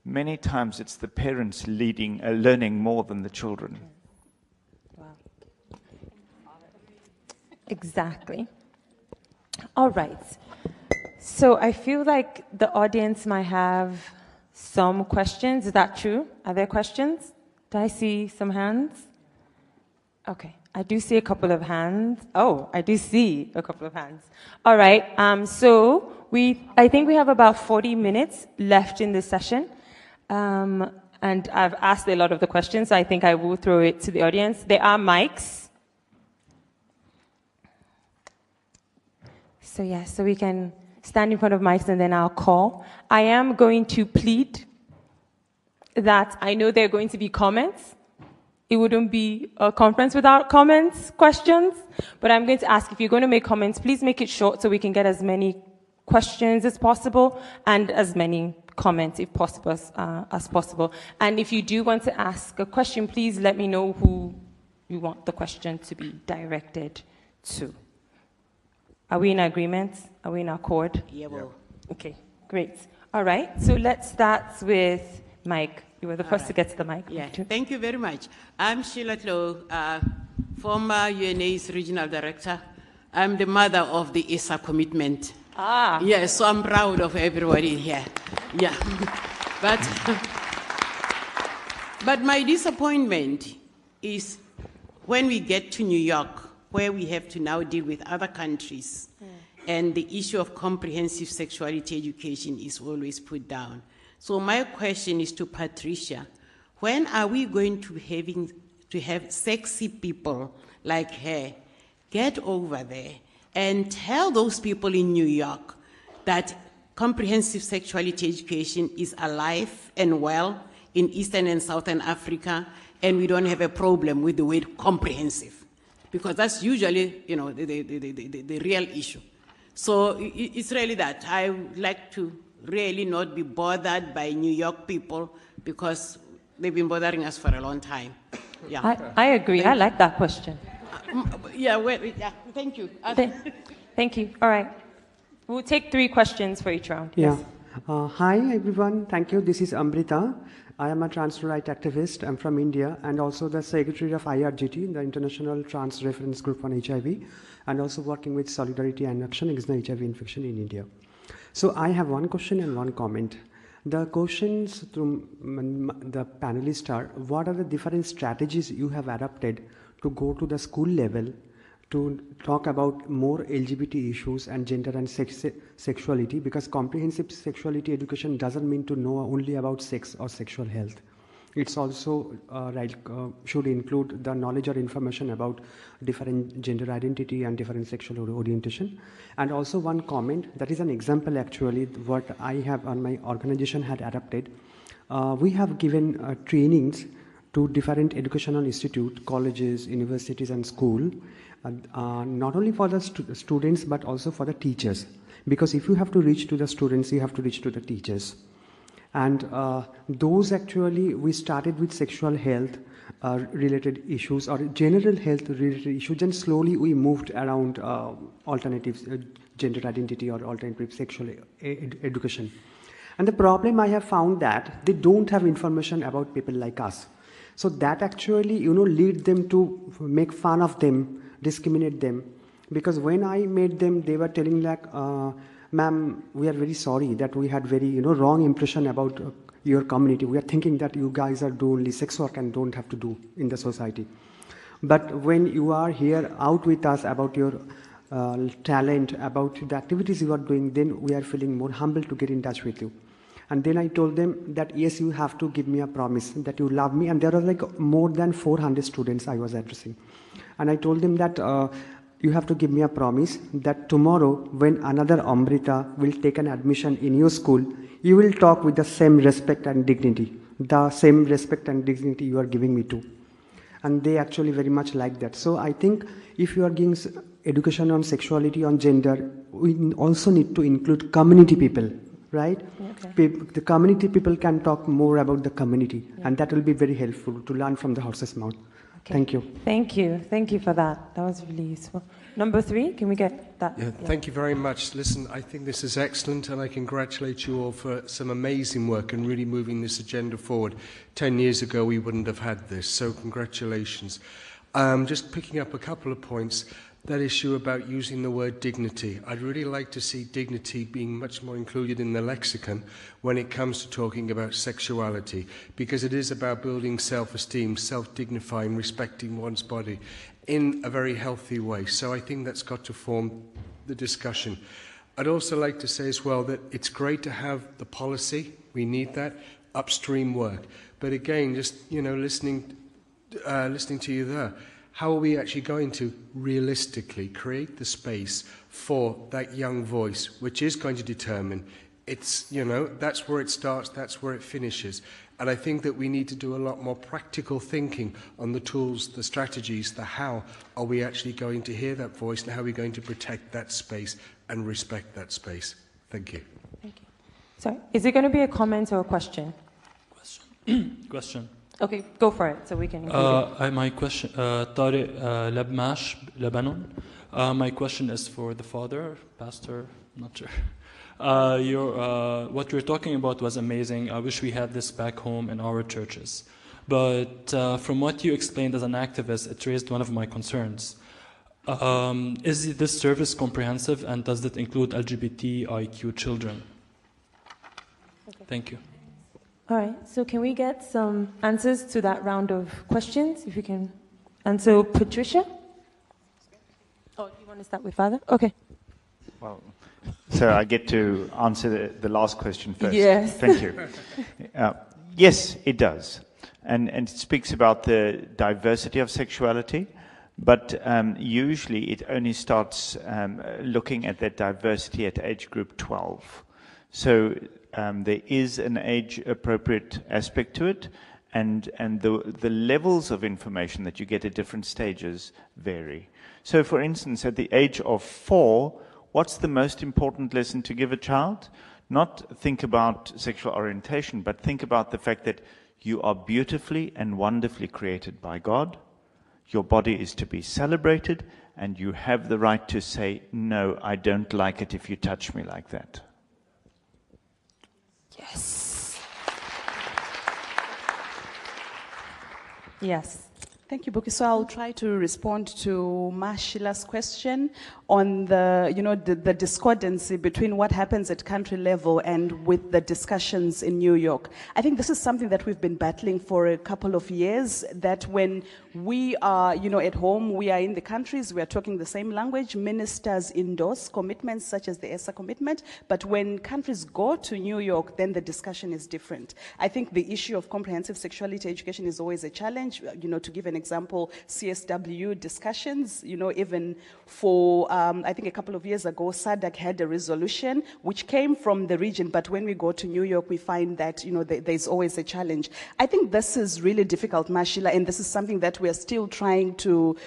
many times it's the parents learning more than the children. Wow. Exactly. All right. So I feel like the audience might have some questions. Is that true? Are there questions? Do I see some hands? Okay, I do see a couple of hands. Oh, I do see a couple of hands. All right, so I think we have about 40 minutes left in this session. And I've asked a lot of the questions, so I think I will throw it to the audience. There are mics. So yeah, so we can stand in front of mics and then I'll call. I am going to plead that I know there are going to be comments. It wouldn't be a conference without comments, questions, but I'm going to ask if you're going to make comments, please make it short so we can get as many questions as possible and as many comments if possible as possible. And if you do want to ask a question, please let me know who you want the question to be directed to. Are we in agreement? Are we in accord? Yeah, well. Okay, great. All right, so let's start with Mike. You were the first to get to the mic. Yeah, thank you very much. I'm Sheila Klo, former UNA's regional director. I'm the mother of the ESA commitment. Ah. Yeah, so I'm proud of everybody here. Yeah. But my disappointment is when we get to New York, where we have to now deal with other countries, and the issue of comprehensive sexuality education is always put down. So my question is to Patricia, when are we going to have sexy people like her get over there and tell those people in New York that comprehensive sexuality education is alive and well in Eastern and Southern Africa, and we don't have a problem with the word comprehensive? Because that's usually, you know, the real issue. So it's really that. I would like to really not be bothered by New York people because they've been bothering us for a long time. Yeah. I agree. I like that question. Yeah, thank you. Thank you. All right. We'll take 3 questions for each round. Yeah. Yes. Hi, everyone. Thank you. This is Amrita. I am a trans rights activist. I'm from India and also the secretary of IRGT, the International Trans Reference Group on HIV, and also working with Solidarity and Action Against HIV Infection in India. So I have one question and one comment. The questions to the panelists are, what are the different strategies you have adopted to go to the school level to talk about more LGBT issues and gender and sexuality, because comprehensive sexuality education doesn't mean to know only about sex or sexual health. It's also should include the knowledge or information about different gender identity and different sexual orientation. And also one comment, that is an example actually what I have on my organization had adapted. We have given trainings to different educational institutes, colleges, universities and school, not only for the students but also for the teachers. Because if you have to reach to the students, you have to reach to the teachers. And those actually, we started with sexual health related issues or general health related issues, and slowly we moved around alternatives, gender identity or alternative sexual education. And the problem I have found that they don't have information about people like us. So that actually, lead them to make fun of them, discriminate them. Because when I made them, they were telling like, ma'am, we are very sorry that we had very, wrong impression about your community. We are thinking that you guys are do only sex work and don't have to do in the society. But when you are here out with us about your talent, about the activities you are doing, then we are feeling more humble to get in touch with you. And then I told them that, yes, you have to give me a promise that you love me. And there are like more than 400 students I was addressing. And I told them that you have to give me a promise that tomorrow when another Amrita will take an admission in your school, you will talk with the same respect and dignity, the same respect and dignity you are giving me to. And they actually very much like that. So I think if you are giving education on sexuality, on gender, we also need to include community people. Right? Okay. The community people can talk more about the community, and that will be very helpful to learn from the horse's mouth. Okay. Thank you. Thank you. Thank you for that. That was really useful. Number 3, can we get that? Yeah, thank you very much. Listen, I think this is excellent, and I congratulate you all for some amazing work and really moving this agenda forward. 10 years ago, we wouldn't have had this, so congratulations. Just picking up a couple of points. that issue about using the word dignity. I'd really like to see dignity being much more included in the lexicon when it comes to talking about sexuality, because it is about building self-esteem, self-dignifying, respecting one's body in a very healthy way. So I think that's got to form the discussion. I'd also like to say as well that it's great to have the policy, we need that, upstream work. But again, just, listening to you there, how are we actually going to realistically create the space for that young voice, which is going to determine that's where it starts, that's where it finishes. And I think that we need to do a lot more practical thinking on the tools, the strategies, the how are we actually going to hear that voice and how are we going to protect that space and respect that space. Thank you. Thank you. Sorry, is it going to be a comment or a question? Question. Okay, go for it so we can include it. My question, Tariq Labmash, Lebanon. My question is for the father, pastor, not sure. What you're talking about was amazing. I wish we had this back home in our churches. But from what you explained as an activist, it raised one of my concerns. Is this service comprehensive, and does it include LGBTIQ children? Okay. Thank you. All right, so can we get some answers to that round of questions, if you can? And so, Patricia? Oh, you want to start with Father? Okay. Well, so I get to answer the last question first. Yes. Thank you. Yes, it does. And it speaks about the diversity of sexuality, but usually it only starts looking at that diversity at age group 12. So there is an age-appropriate aspect to it, and the levels of information that you get at different stages vary. So, for instance, at the age of 4, what's the most important lesson to give a child? Not think about sexual orientation, but think about the fact that you are beautifully and wonderfully created by God. Your body is to be celebrated, and you have the right to say, no, I don't like it if you touch me like that. Yes. Yes. Thank you, Buki. So I'll try to respond to Mashila's question on the discordancy between what happens at country level and with the discussions in New York. I think this is something that we've been battling for a couple of years, that when we are, at home, we are in the countries, we are talking the same language, ministers endorse commitments such as the ESSA commitment, but when countries go to New York, then the discussion is different. I think the issue of comprehensive sexuality education is always a challenge. To give an example, CSW discussions, even for, I think a couple of years ago, SADC had a resolution which came from the region, but when we go to New York, we find that, there's always a challenge. I think this is really difficult, Mashila, and this is something that we are still trying to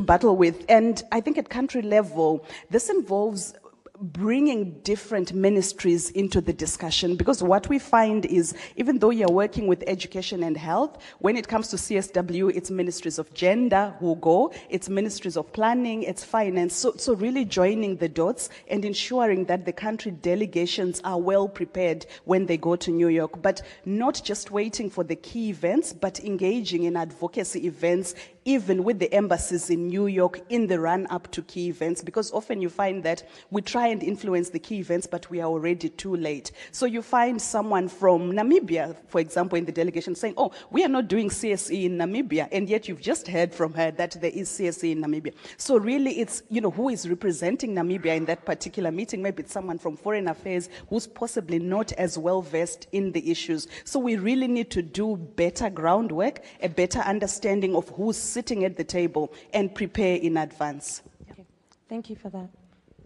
battle with. And I think at country level, this involves bringing different ministries into the discussion, because what we find is, even though you're working with education and health, when it comes to CSW, it's ministries of gender who go, it's ministries of planning, it's finance. So really joining the dots and ensuring that the country delegations are well prepared when they go to New York, but not just waiting for the key events, but engaging in advocacy events, even with the embassies in New York in the run-up to key events, because often you find that we try and influence the key events, but we are already too late. So you find someone from Namibia, for example, in the delegation saying, oh, we are not doing CSE in Namibia, and yet you've just heard from her that there is CSE in Namibia. So really it's, who is representing Namibia in that particular meeting? Maybe it's someone from Foreign Affairs who's possibly not as well versed in the issues. So we really need to do better groundwork, a better understanding of who's sitting at the table, and prepare in advance. Okay. Thank you for that.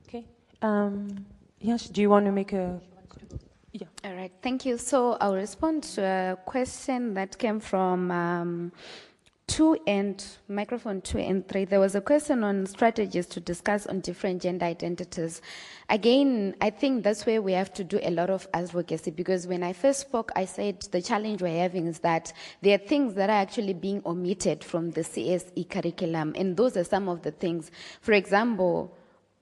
Okay. Yes, do you want to make a... Yeah. All right, thank you. So I'll respond to a question that came from microphone 2 and 3. There was a question on strategies to discuss on different gender identities. Again, I think that's where we have to do a lot of advocacy, because when I first spoke, I said the challenge we're having is that there are things that are actually being omitted from the CSE curriculum, and those are some of the things. For example,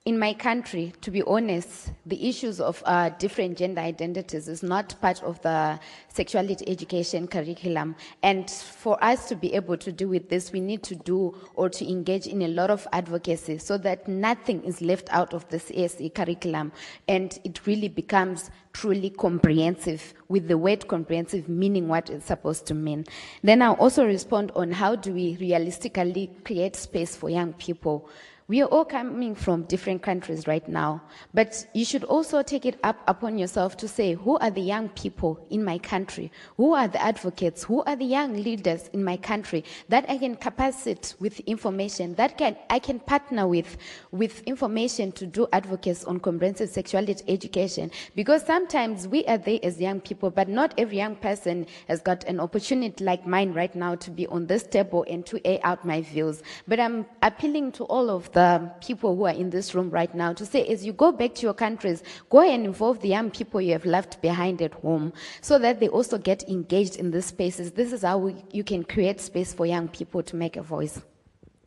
in my country, to be honest, the issues of different gender identities is not part of the sexuality education curriculum. And for us to be able to do with this, we need to do or to engage in a lot of advocacy so that nothing is left out of the CSE curriculum and it really becomes truly comprehensive, with the word comprehensive meaning what it's supposed to mean. Then I'll also respond on how do we realistically create space for young people. We are all coming from different countries right now, but you should also take it up upon yourself to say, who are the young people in my country? Who are the advocates? Who are the young leaders in my country that I can capacitate with information, that I can partner with information to do advocacy on comprehensive sexuality education? Because sometimes we are there as young people, but not every young person has got an opportunity like mine right now to be on this table and to air out my views. But I'm appealing to all of the people who are in this room right now to say, as you go back to your countries, go and involve the young people you have left behind at home so that they also get engaged in these spaces. This is how you can create space for young people to make a voice.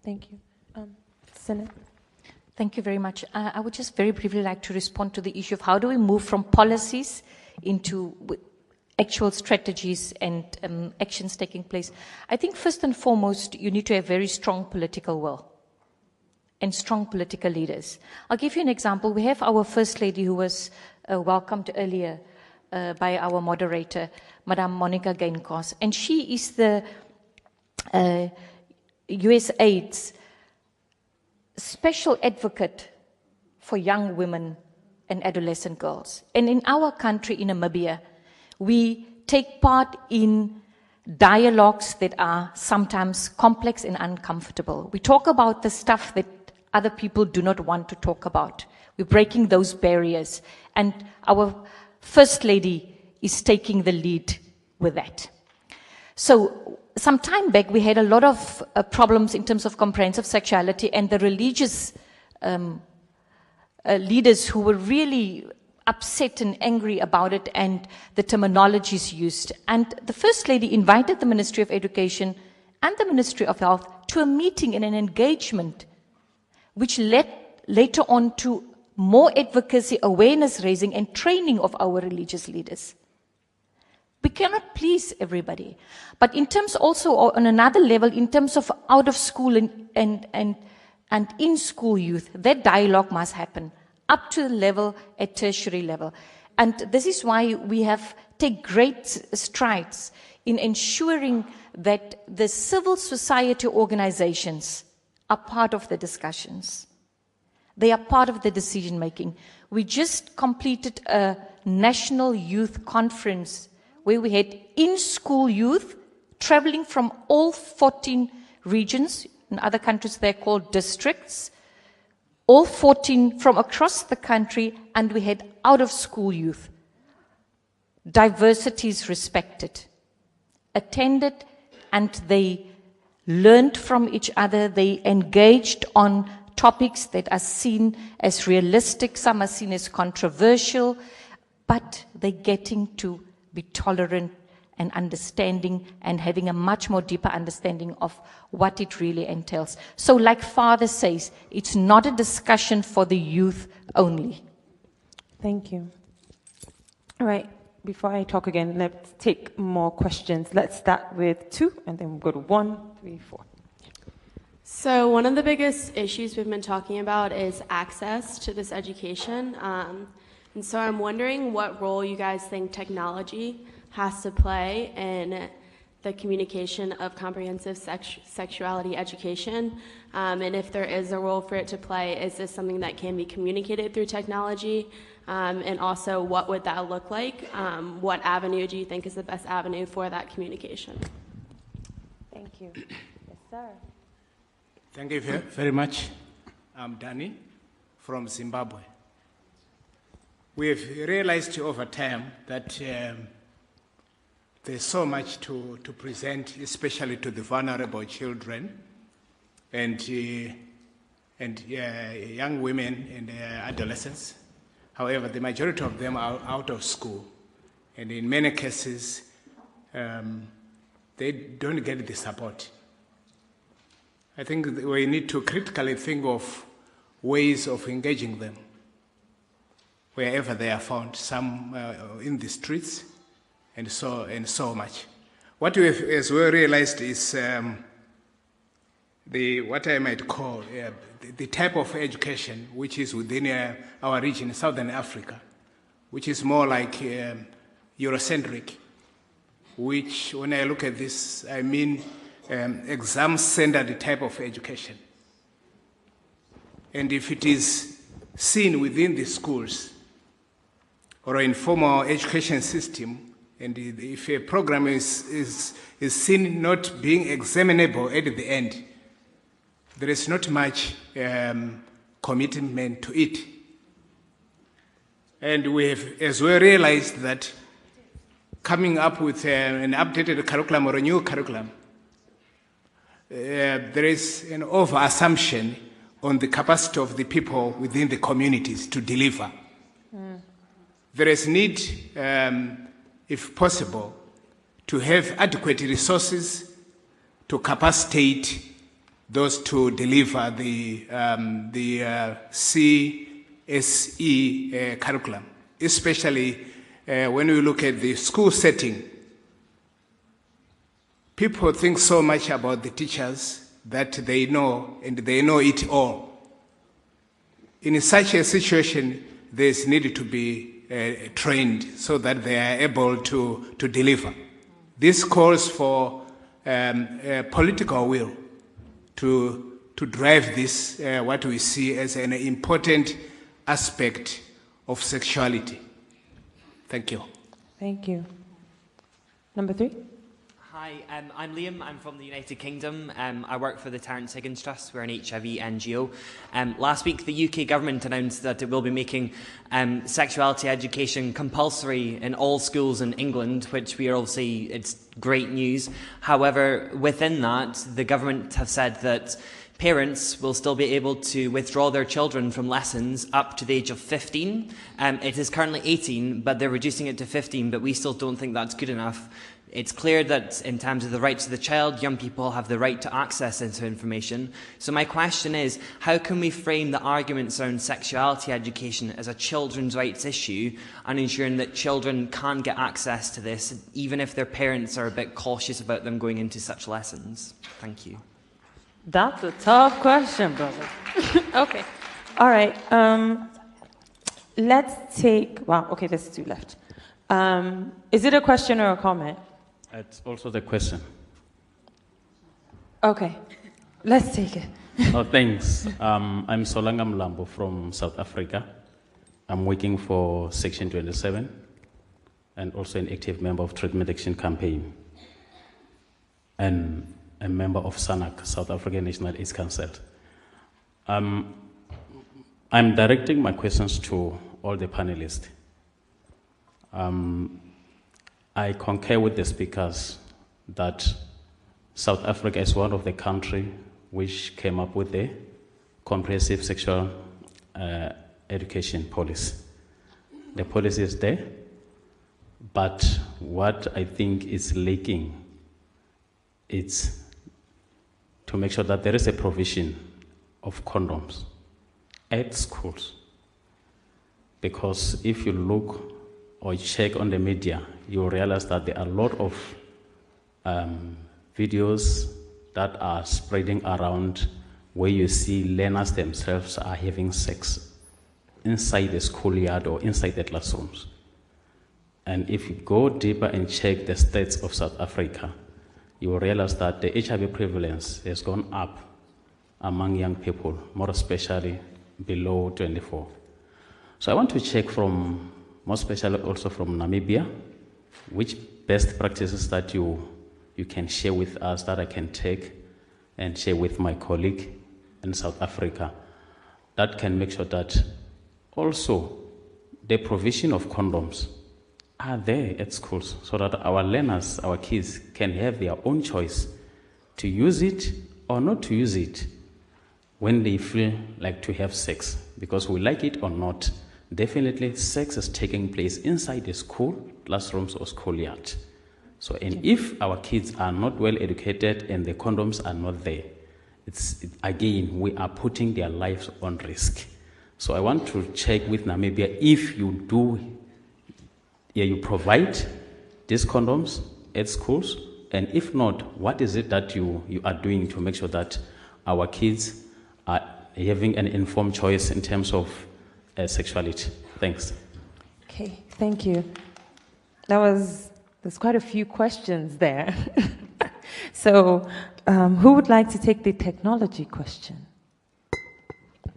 Thank you. Senate. Thank you very much. I would just very briefly like to respond to the issue of how do we move from policies into actual strategies and actions taking place. I think first and foremost, you need to have very strong political will and strong political leaders. I'll give you an example. We have our First Lady who was welcomed earlier by our moderator, Madame Monica Gainkos, and she is the USAID's special advocate for young women and adolescent girls. And in our country, in Namibia, we take part in dialogues that are sometimes complex and uncomfortable. We talk about the stuff that other people do not want to talk about. We're breaking those barriers. And our First Lady is taking the lead with that. So some time back, we had a lot of problems in terms of comprehensive sexuality, and the religious leaders who were really upset and angry about it and the terminologies used. And the First Lady invited the Ministry of Education and the Ministry of Health to a meeting and an engagement which led later on to more advocacy, awareness raising, and training of our religious leaders. We cannot please everybody. But in terms also, on another level, in terms of out of school and in school youth, that dialogue must happen up to the level at tertiary level. And this is why we have taken great strides in ensuring that the civil society organizations are part of the discussions. They are part of the decision making. We just completed a national youth conference where we had in-school youth traveling from all 14 regions. In other countries they're called districts. All 14 from across the country, and we had out-of-school youth. Diversity is respected. Attended, and they learned from each other. They engaged on topics that are seen as realistic, some are seen as controversial, but they're getting to be tolerant and understanding and having a much more deeper understanding of what it really entails. So like Father says, it's not a discussion for the youth only. Thank you. All right, before I talk again, let's take more questions. Let's start with 2, and then we'll go to 1, 3, 4. So one of the biggest issues we've been talking about is access to this education. And so I'm wondering what role you guys think technology has to play in the communication of comprehensive sexuality education. And if there is a role for it to play, is this something that can be communicated through technology? And also, what would that look like? What avenue do you think is the best avenue for that communication? Thank you. Yes, sir. Thank you very much. I'm Danny from Zimbabwe. We've realized over time that there's so much to present, especially to the vulnerable children and young women and adolescents. However, the majority of them are out of school, and in many cases, they don't get the support. I think we need to critically think of ways of engaging them wherever they are found, some in the streets, and so much. What we have as well realized is what I might call the type of education which is within our region, Southern Africa, which is more like Eurocentric, which, when I look at this, I mean exam-centered type of education. And if it is seen within the schools or informal education system, and if a program is seen not being examinable at the end, there is not much commitment to it. And we have as well realized that coming up with an updated curriculum or a new curriculum, there is an over-assumption on the capacity of the people within the communities to deliver. There is need, if possible, to have adequate resources to capacitate those to deliver the CSE curriculum, especially when we look at the school setting. People think so much about the teachers that they know, and they know it all. In such a situation, there's needed to be trained so that they are able to deliver. This calls for political will to drive this, what we see as an important aspect of sexuality. Thank you. Thank you. Number 3. Hi, I'm Liam. I'm from the United Kingdom. I work for the Terence Higgins Trust. We're an HIV NGO. Last week, the UK government announced that it will be making sexuality education compulsory in all schools in England, which we are obviously, it's great news. However, within that, the government have said that parents will still be able to withdraw their children from lessons up to the age of 15. It is currently 18, but they're reducing it to 15, but we still don't think that's good enough. It's clear that in terms of the rights of the child, young people have the right to access into information. So my question is, how can we frame the arguments around sexuality education as a children's rights issue and ensuring that children can get access to this, even if their parents are a bit cautious about them going into such lessons? Thank you. That's a tough question, brother. Okay. All right. Let's take... Wow, okay, there's 2 left. Is it a question or a comment? It's also the question. Okay, let's take it. No, thanks. I'm Solanga Mlambo from South Africa. I'm working for Section 27 and also an active member of Treatment Action Campaign and a member of SANAC, South African National AIDS Council. I'm directing my questions to all the panelists. I concur with the speakers that South Africa is one of the countries which came up with a comprehensive sexual education policy. The policy is there, but what I think is lacking is to make sure that there is a provision of condoms at schools. Because if you look or check on the media, you'll realize that there are a lot of videos that are spreading around where you see learners themselves are having sex inside the schoolyard or inside the classrooms. And if you go deeper and check the stats of South Africa, you will realize that the HIV prevalence has gone up among young people, more especially below 24. So I want to check from, more especially also from Namibia, which best practices that you can share with us that I can take and share with my colleague in South Africa that can make sure that also the provision of condoms are there at schools so that our learners, our kids, can have their own choice to use it or not to use it when they feel like to have sex. Because we like it or not, definitely sex is taking place inside the school, classrooms or schoolyard. So, and if our kids are not well educated and the condoms are not there, again, we are putting their lives on risk. So I want to check with Namibia if you provide these condoms at schools, and if not, what is it that you are doing to make sure that our kids are having an informed choice in terms of sexuality? Thanks. Okay, thank you. There's quite a few questions there. So, who would like to take the technology question?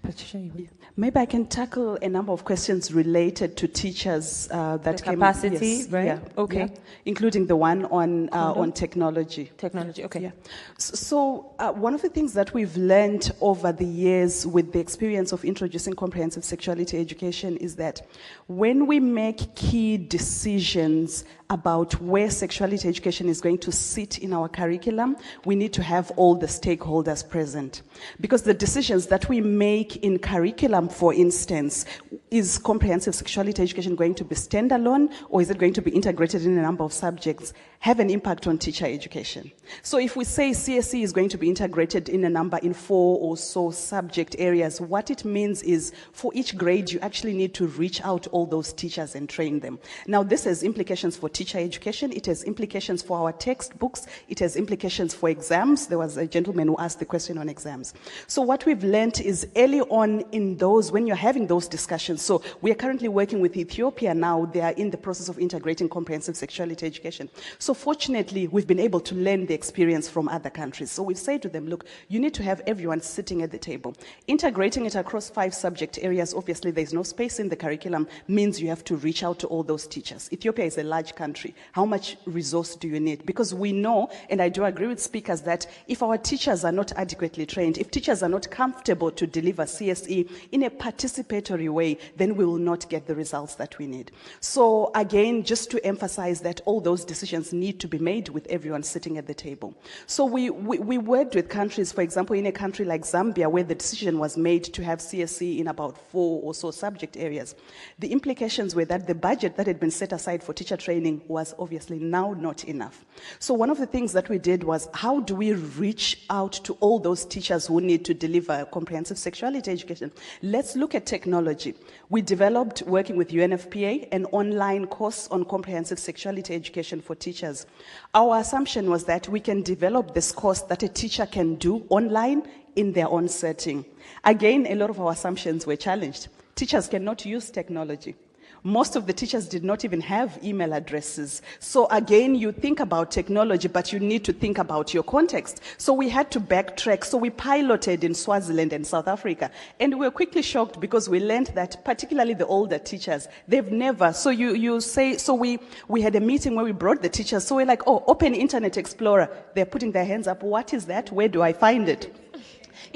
Patricia, you would. Maybe I can tackle a number of questions related to teachers that the capacity, yes, right? Yeah, okay. Yeah, including the one on technology. Technology, okay. Yeah. So one of the things that we've learned over the years with the experience of introducing comprehensive sexuality education is that when we make key decisions about where sexuality education is going to sit in our curriculum, we need to have all the stakeholders present. Because the decisions that we make in curriculum, for instance, is comprehensive sexuality education going to be standalone, or is it going to be integrated in a number of subjects, have an impact on teacher education. So if we say CSE is going to be integrated in 4 or so subject areas, what it means is for each grade you actually need to reach out all those teachers and train them. Now this has implications for teacher education, it has implications for our textbooks, it has implications for exams. There was a gentleman who asked the question on exams. So what we've learned is early on in those, when you're having those discussions, so we are currently working with Ethiopia now, they are in the process of integrating comprehensive sexuality education. So fortunately, we've been able to learn the experience from other countries. So we've said to them, look, you need to have everyone sitting at the table. Integrating it across 5 subject areas, obviously there's no space in the curriculum, means you have to reach out to all those teachers. Ethiopia is a large country. How much resource do you need? Because we know, and I do agree with speakers, that if our teachers are not adequately trained, if teachers are not comfortable to deliver CSE in a participatory way, then we will not get the results that we need. So again, just to emphasize that all those decisions need to be made with everyone sitting at the table. So we worked with countries, for example, in a country like Zambia, where the decision was made to have CSE in about 4 or so subject areas. The implications were that the budget that had been set aside for teacher training was obviously now not enough. So one of the things that we did was, how do we reach out to all those teachers who need to deliver comprehensive sexuality education? Let's look at technology. We developed, working with UNFPA, an online course on comprehensive sexuality education for teachers. Our assumption was that we can develop this course that a teacher can do online in their own setting. Again, a lot of our assumptions were challenged. Teachers cannot use technology. Most of the teachers did not even have email addresses. So again, you think about technology, but you need to think about your context. So we had to backtrack. So we piloted in Swaziland and South Africa. And we were quickly shocked because we learned that particularly the older teachers, they've never, so you say, so we had a meeting where we brought the teachers. So we're like, oh, open Internet Explorer. They're putting their hands up. What is that? Where do I find it?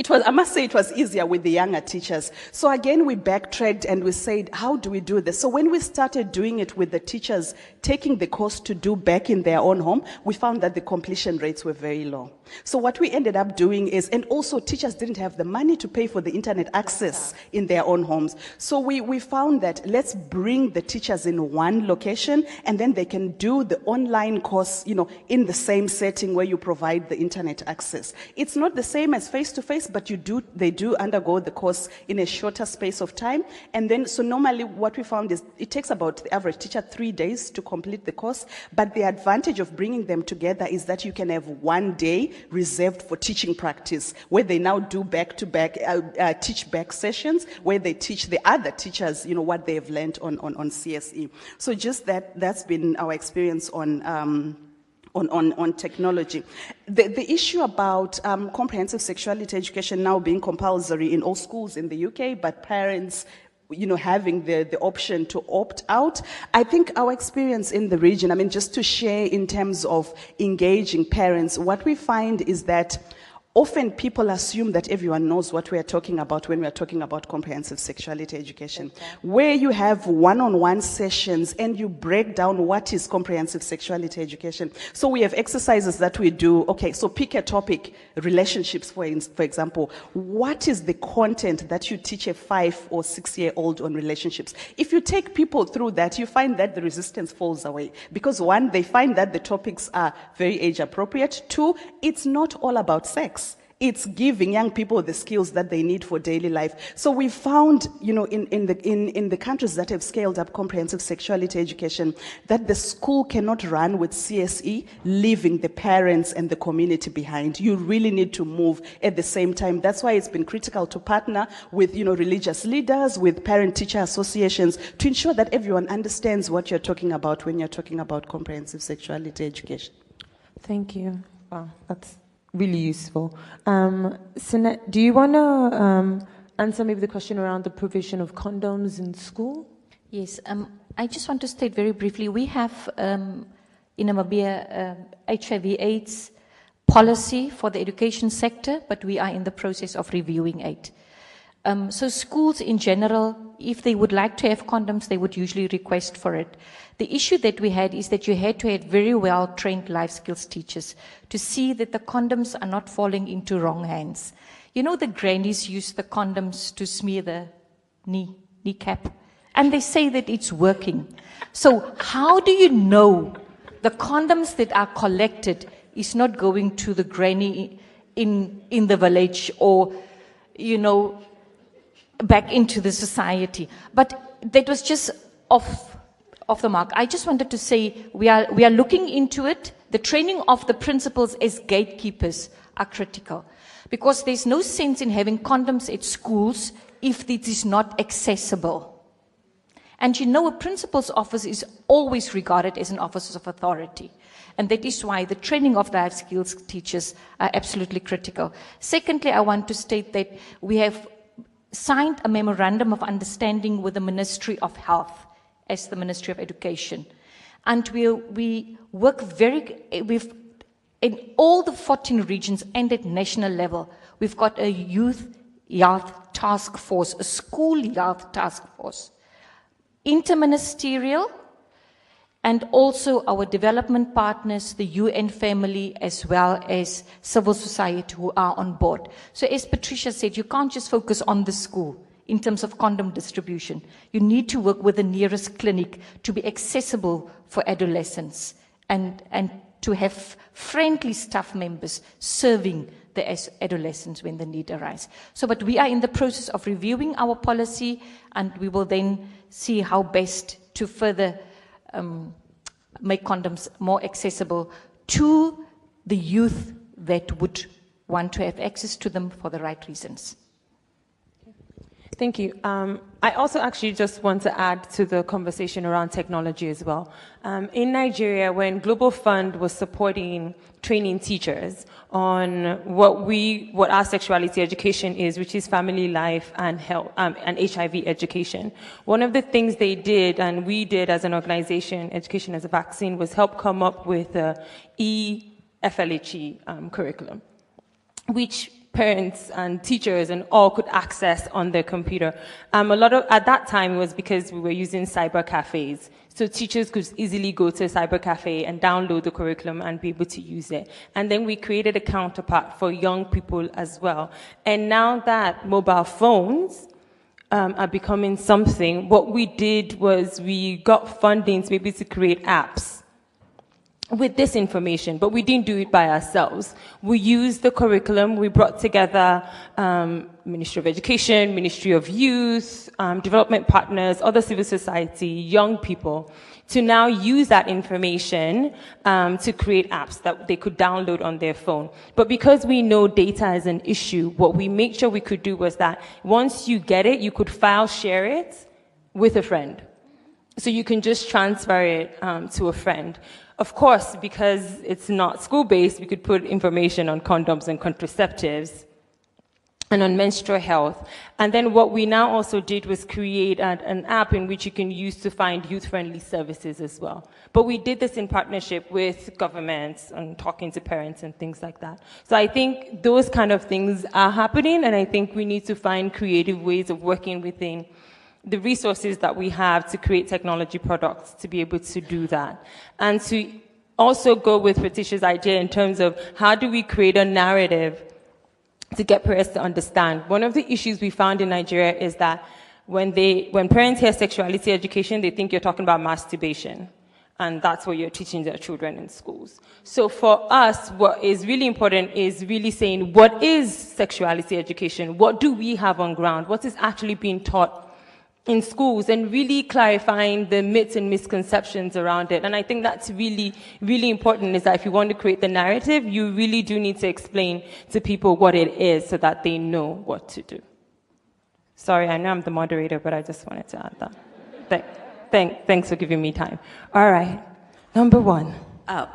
I must say it was easier with the younger teachers. So again, we backtracked and we said, how do we do this? So when we started doing it with the teachers taking the course to do back in their own home, we found that the completion rates were very low. So what we ended up doing is, and also teachers didn't have the money to pay for the internet access in their own homes. So we found that let's bring the teachers in one location and then they can do the online course, in the same setting where you provide the internet access. It's not the same as face-to-face, but they do undergo the course in a shorter space of time. And then, so normally what we found is it takes about the average teacher 3 days to complete the course. But the advantage of bringing them together is that you can have 1 day reserved for teaching practice, where they now do back-to-back, teach-back sessions, where they teach the other teachers, what they have learned on CSE. So just that's been our experience on technology. The issue about comprehensive sexuality education now being compulsory in all schools in the UK, but parents having the option to opt out. I think our experience in the region, just to share in terms of engaging parents, what we find is that often people assume that everyone knows what we are talking about when we are talking about comprehensive sexuality education. Where you have one-on-one sessions and you break down what is comprehensive sexuality education. So we have exercises that we do. Okay, so pick a topic, relationships, for example. What is the content that you teach a 5 or 6-year-old on relationships? If you take people through that, you find that the resistance falls away. Because 1, they find that the topics are very age appropriate. 2, it's not all about sex. it's giving young people the skills that they need for daily life. So we found, in the countries that have scaled up comprehensive sexuality education, that the school cannot run with CSE, leaving the parents and the community behind. You really need to move at the same time. That's why it's been critical to partner with, religious leaders, with parent-teacher associations, to ensure that everyone understands what you're talking about when you're talking about comprehensive sexuality education. Thank you. Wow, that's really useful. Sinette, do you want to answer maybe the question around the provision of condoms in school? Yes, I just want to state very briefly, we have in Namibia HIV/AIDS policy for the education sector, but we are in the process of reviewing it. So schools in general, if they would like to have condoms, they would usually request for it. The issue that we had is that you had to have very well-trained life skills teachers to see that the condoms are not falling into wrong hands. The grannies use the condoms to smear the kneecap, and they say that it's working. So how do you know the condoms that are collected is not going to the granny in the village or, back into the society? But that was just off the mark. I just wanted to say we are looking into it. The training of the principals as gatekeepers are critical, because there's no sense in having condoms at schools if it is not accessible. And a principal's office is always regarded as an office of authority. And that is why the training of life skills teachers are absolutely critical. Secondly, I want to state that we have signed a memorandum of understanding with the Ministry of Health as the Ministry of Education. And we work in all the 14 regions and at national level, we've got a youth health task force, a school health task force, interministerial, and also our development partners, the UN family, as well as civil society who are on board. So as Patricia said, you can't just focus on the school in terms of condom distribution. You need to work with the nearest clinic to be accessible for adolescents and to have friendly staff members serving the adolescents when the need arises. But we are in the process of reviewing our policy, and we will then see how best to further make condoms more accessible to the youth that would want to have access to them for the right reasons. Thank you. I also actually just want to add to the conversation around technology as well. In Nigeria, when Global Fund was supporting training teachers on what our sexuality education is, which is family life and health and HIV education, one of the things they did, and we did as an organization, Education as a Vaccine, was help come up with the EFLHE curriculum, which parents and teachers and all could access on their computer. At that time, it was because we were using cyber cafes. So teachers could easily go to a cyber cafe and download the curriculum and be able to use it. And then we created a counterpart for young people as well. And now that mobile phones are becoming something, what we did was we got funding to be able to create apps with this information, but we didn't do it by ourselves. We used the curriculum. We brought together Ministry of Education, Ministry of Youth, development partners, other civil society, young people, to now use that information to create apps that they could download on their phone. But because we know data is an issue, what we made sure we could do was that once you get it, you could file share it with a friend. So you can just transfer it to a friend. Of course, because it's not school-based, we could put information on condoms and contraceptives and on menstrual health. And then what we now also did was create an app in which you can use to find youth-friendly services as well. But we did this in partnership with governments and talking to parents and things like that. So I think those kind of things are happening, and I think we need to find creative ways of working within the resources that we have to create technology products to be able to do that. And to also go with Patricia's idea in terms of how do we create a narrative to get parents to understand. One of the issues we found in Nigeria is that when parents hear sexuality education, they think you're talking about masturbation. And that's what you're teaching their children in schools. So for us, what is really important is really saying, what is sexuality education? What do we have on ground? What is actually being taught in schools? And really clarifying the myths and misconceptions around it. And I think that's really, really important, is that if you want to create the narrative, you really do need to explain to people what it is so that they know what to do. Sorry, I know I'm the moderator, but I just wanted to add that. Thanks for giving me time. All right, number 1.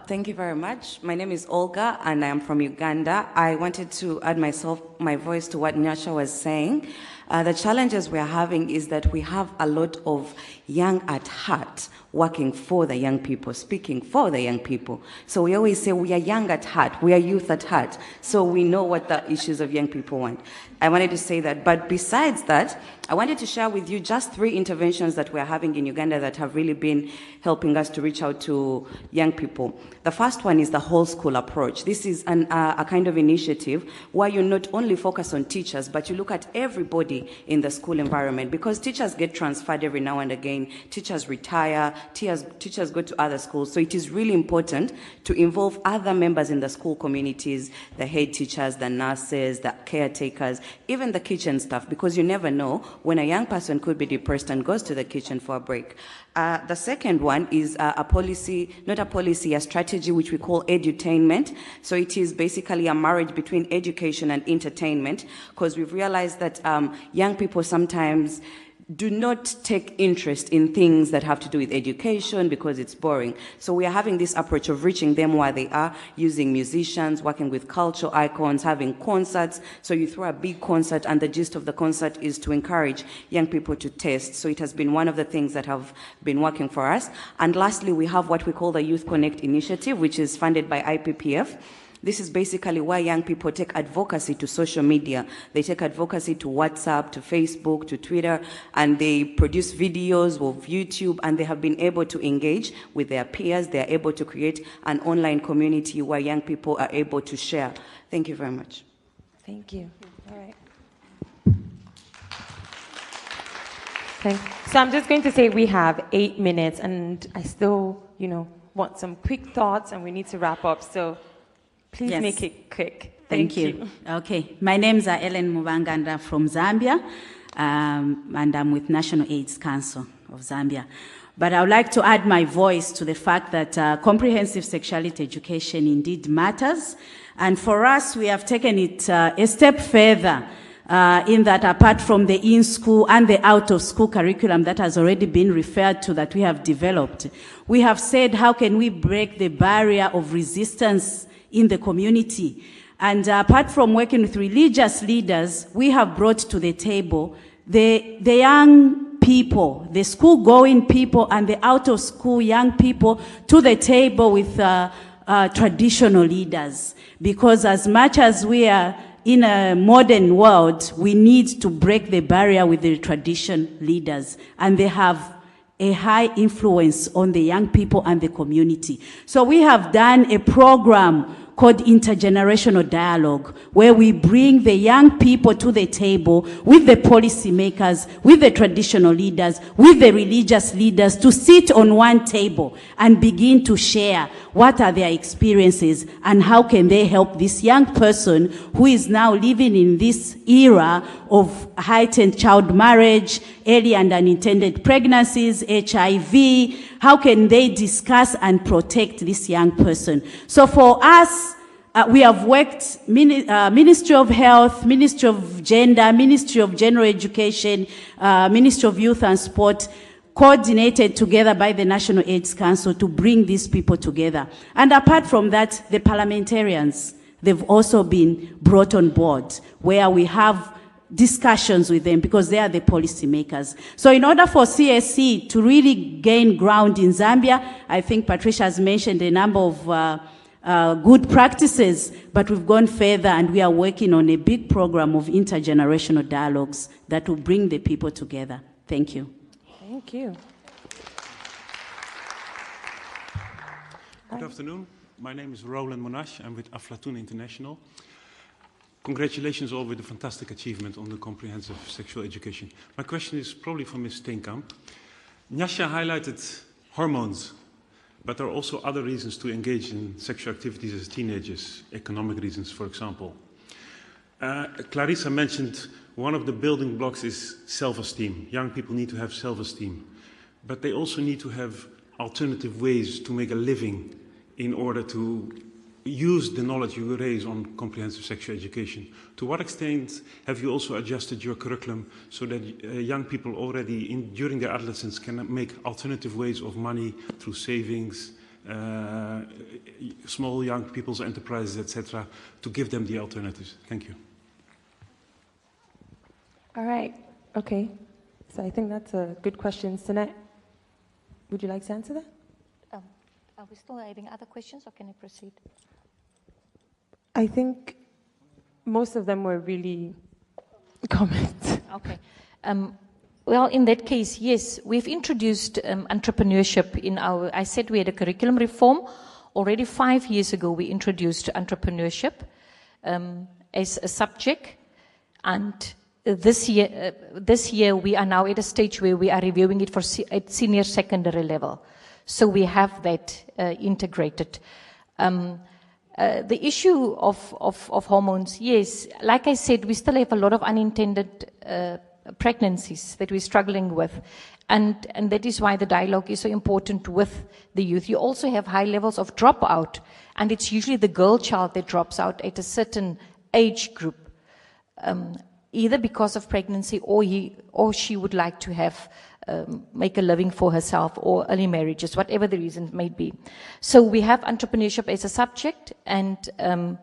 Thank you very much. My name is Olga, and I am from Uganda. I wanted to add my voice to what Nyasha was saying. The challenges we're having is that we have a lot of young at heart working for the young people, speaking for the young people. So we always say we are young at heart, we are youth at heart, so we know what the issues of young people want. I wanted to say that, but besides that, I wanted to share with you just 3 interventions that we're having in Uganda that have really been helping us to reach out to young people. The first one is the whole school approach. This is a kind of initiative where you not only focus on teachers, but you look at everybody in the school environment, because teachers get transferred every now and again, teachers retire, teachers go to other schools, so it is really important to involve other members in the school communities, the head teachers, the nurses, the caretakers, even the kitchen staff, because you never know when a young person could be depressed and goes to the kitchen for a break. The second one is a strategy which we call Edutainment. So it is basically a marriage between education and entertainment, because we've realized that young people sometimes do not take interest in things that have to do with education because it's boring. So we are having this approach of reaching them where they are, using musicians, working with cultural icons, having concerts. So you throw a big concert, and the gist of the concert is to encourage young people to taste. So it has been one of the things that have been working for us. And lastly, we have what we call the Youth Connect initiative, which is funded by IPPF. This is basically where young people take advocacy to social media. They take advocacy to WhatsApp, to Facebook, to Twitter, and they produce videos of YouTube, and they have been able to engage with their peers. They are able to create an online community where young people are able to share. Thank you very much. Thank you. All right. Thanks. So I'm just going to say we have 8 minutes, and I still, want some quick thoughts, and we need to wrap up. So please make it quick. Thank you. Okay. My name is Ellen Mubanganda from Zambia, and I'm with National AIDS Council of Zambia. But I would like to add my voice to the fact that comprehensive sexuality education indeed matters. And for us, we have taken it a step further in that apart from the in-school and the out-of-school curriculum that has already been referred to that we have developed, we have said, how can we break the barrier of resistance in the community? And apart from working with religious leaders, we have brought to the table the young people, the school-going people and the out-of-school young people to the table with traditional leaders. Because as much as we are in a modern world, we need to break the barrier with the tradition leaders, and they have a high influence on the young people and the community. So we have done a program called Intergenerational Dialogue, where we bring the young people to the table with the policymakers, with the traditional leaders, with the religious leaders, to sit on one table and begin to share what are their experiences and how can they help this young person who is now living in this era of heightened child marriage, early and unintended pregnancies, HIV. How can they discuss and protect this young person? So for us, we have worked, Ministry of Health, Ministry of Gender, Ministry of General Education, Ministry of Youth and Sport, coordinated together by the National AIDS Council to bring these people together. And apart from that, the parliamentarians, they've also been brought on board, where we have discussions with them because they are the policymakers. So in order for CSC to really gain ground in Zambia, I think Patricia has mentioned a number of good practices, but we've gone further and we are working on a big program of intergenerational dialogues that will bring the people together. Thank you. Thank you. Good afternoon. My name is Roland Monash. I'm with Aflatoon International. Congratulations all with the fantastic achievement on the comprehensive sexual education. My question is probably for Ms. Steenkamp. Nyasha highlighted hormones. But there are also other reasons to engage in sexual activities as teenagers, economic reasons, for example. Clarice mentioned one of the building blocks is self-esteem. Young people need to have self-esteem. But they also need to have alternative ways to make a living in order to use the knowledge you raise on comprehensive sexual education. To what extent have you also adjusted your curriculum so that young people already during their adolescence can make alternative ways of money through savings, small young people's enterprises, etc., to give them the alternatives? Thank you. All right, okay. So I think that's a good question. Sinet, would you like to answer that? Are we still having other questions, or can I proceed? I think most of them were really comments. Okay. Well, in that case, yes, we've introduced entrepreneurship in our, I said we had a curriculum reform. Already 5 years ago, we introduced entrepreneurship as a subject. And this year, we are now at a stage where we are reviewing it at senior secondary level. So we have that integrated. The issue of hormones, yes, like I said, we still have a lot of unintended pregnancies that we're struggling with. And that is why the dialogue is so important with the youth. You also have high levels of dropout, and it's usually the girl child that drops out at a certain age group, either because of pregnancy or she would like to have make a living for herself, or early marriages, whatever the reason may be. So we have entrepreneurship as a subject, and the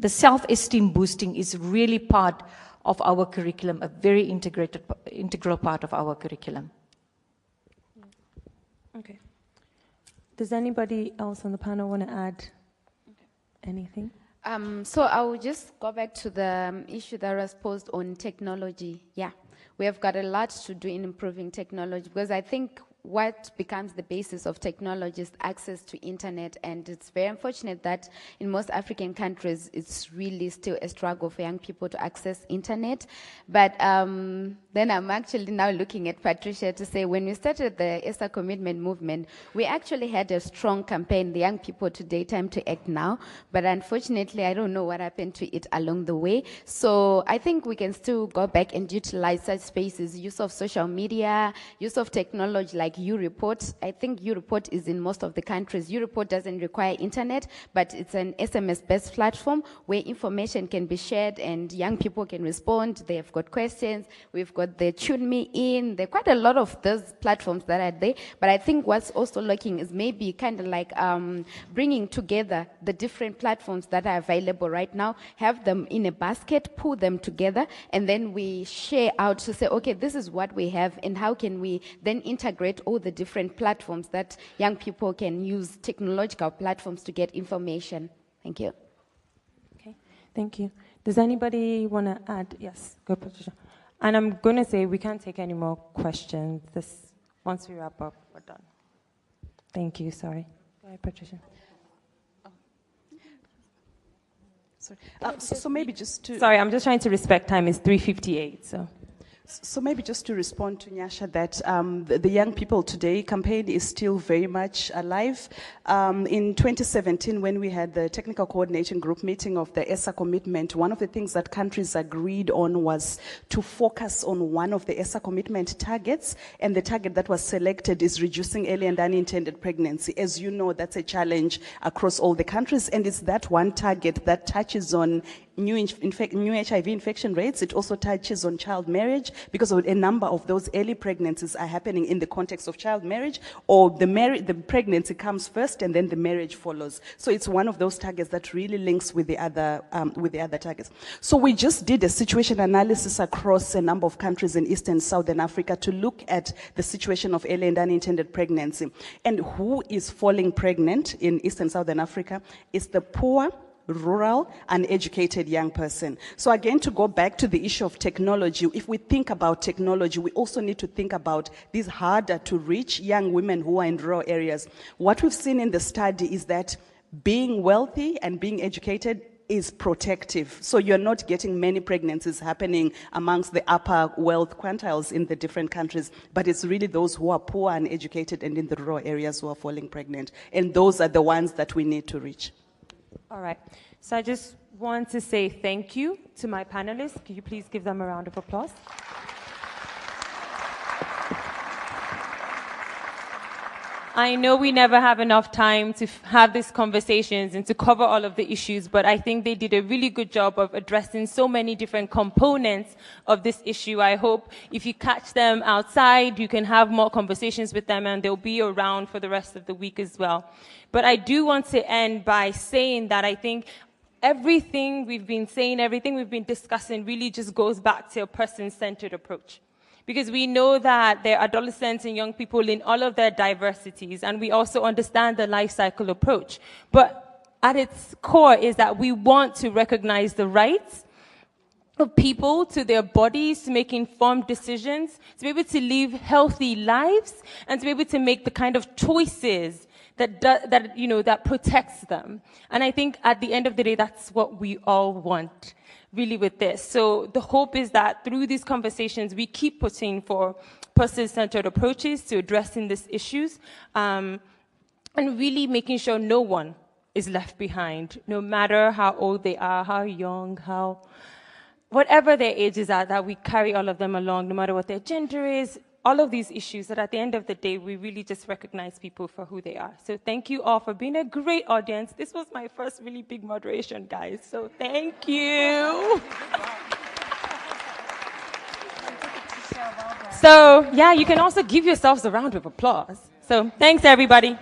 self-esteem boosting is really part of our curriculum, a very integral part of our curriculum. Okay. Does anybody else on the panel want to add anything? So I will just go back to the issue that was posed on technology. Yeah, we have got a lot to do in improving technology, because I think what becomes the basis of technology is access to internet, and it's very unfortunate that in most African countries it's really still a struggle for young people to access internet. But then I'm actually now looking at Patricia to say, when we started the ESA commitment movement, we actually had a strong campaign, the Young People Today, Time to Act Now, but unfortunately I don't know what happened to it along the way. So I think we can still go back and utilize such spaces, use of social media, use of technology like U-Report. I think U-Report is in most of the countries. U-Report doesn't require internet, but it's an SMS-based platform where information can be shared and young people can respond. They have got questions. We've got the Tune Me In. There are quite a lot of those platforms that are there. But I think what's also looking is maybe kind of like bringing together the different platforms that are available right now, have them in a basket, pull them together, and then we share out to say, okay, this is what we have, and how can we then integrate all the different platforms that young people can use, technological platforms, to get information. Thank you. Okay, thank you. Does anybody want to add? Yes, go Patricia. And I'm going to say we can't take any more questions. Once we wrap up, we're done. Thank you, sorry. Go ahead, Patricia. Sorry. So maybe just to... Sorry, I'm just trying to respect time. It's 3:58, so... So maybe just to respond to Nyasha, that the Young People Today campaign is still very much alive. In 2017, when we had the technical coordination group meeting of the ESA commitment, one of the things that countries agreed on was to focus on one of the ESA commitment targets, and the target that was selected is reducing early and unintended pregnancy. As you know, that's a challenge across all the countries, and it's that one target that touches on new HIV infection rates. It also touches on child marriage, because of a number of those early pregnancies are happening in the context of child marriage, or the pregnancy comes first and then the marriage follows. So it's one of those targets that really links with the other targets. So we just did a situation analysis across a number of countries in East and Southern Africa to look at the situation of early and unintended pregnancy. And who is falling pregnant in East and Southern Africa is the poor, rural, uneducated young person. So again, to go back to the issue of technology, if we think about technology, we also need to think about these harder to reach young women who are in rural areas. What we've seen in the study is that being wealthy and being educated is protective. So you're not getting many pregnancies happening amongst the upper wealth quantiles in the different countries, but it's really those who are poor and educated and in the rural areas who are falling pregnant. And those are the ones that we need to reach. All right. So I just want to say thank you to my panelists. Could you please give them a round of applause? I know we never have enough time to have these conversations and to cover all of the issues, but I think they did a really good job of addressing so many different components of this issue. I hope if you catch them outside, you can have more conversations with them, and they'll be around for the rest of the week as well. But I do want to end by saying that I think everything we've been saying, everything we've been discussing really just goes back to a person-centered approach. Because we know that there are adolescents and young people in all of their diversities, and we also understand the life cycle approach. But at its core is that we want to recognize the rights of people to their bodies, to make informed decisions, to be able to live healthy lives, and to be able to make the kind of choices that protects them. And I think at the end of the day, that's what we all want, really, with this. So the hope is that through these conversations, we keep pushing for person-centered approaches to addressing these issues, and really making sure no one is left behind, no matter how old they are, how young, whatever their ages are, that we carry all of them along, no matter what their gender is, all of these issues, that at the end of the day, we really just recognize people for who they are. So thank you all for being a great audience. This was my first really big moderation, guys. So thank you. So yeah, you can also give yourselves a round of applause. So thanks, everybody.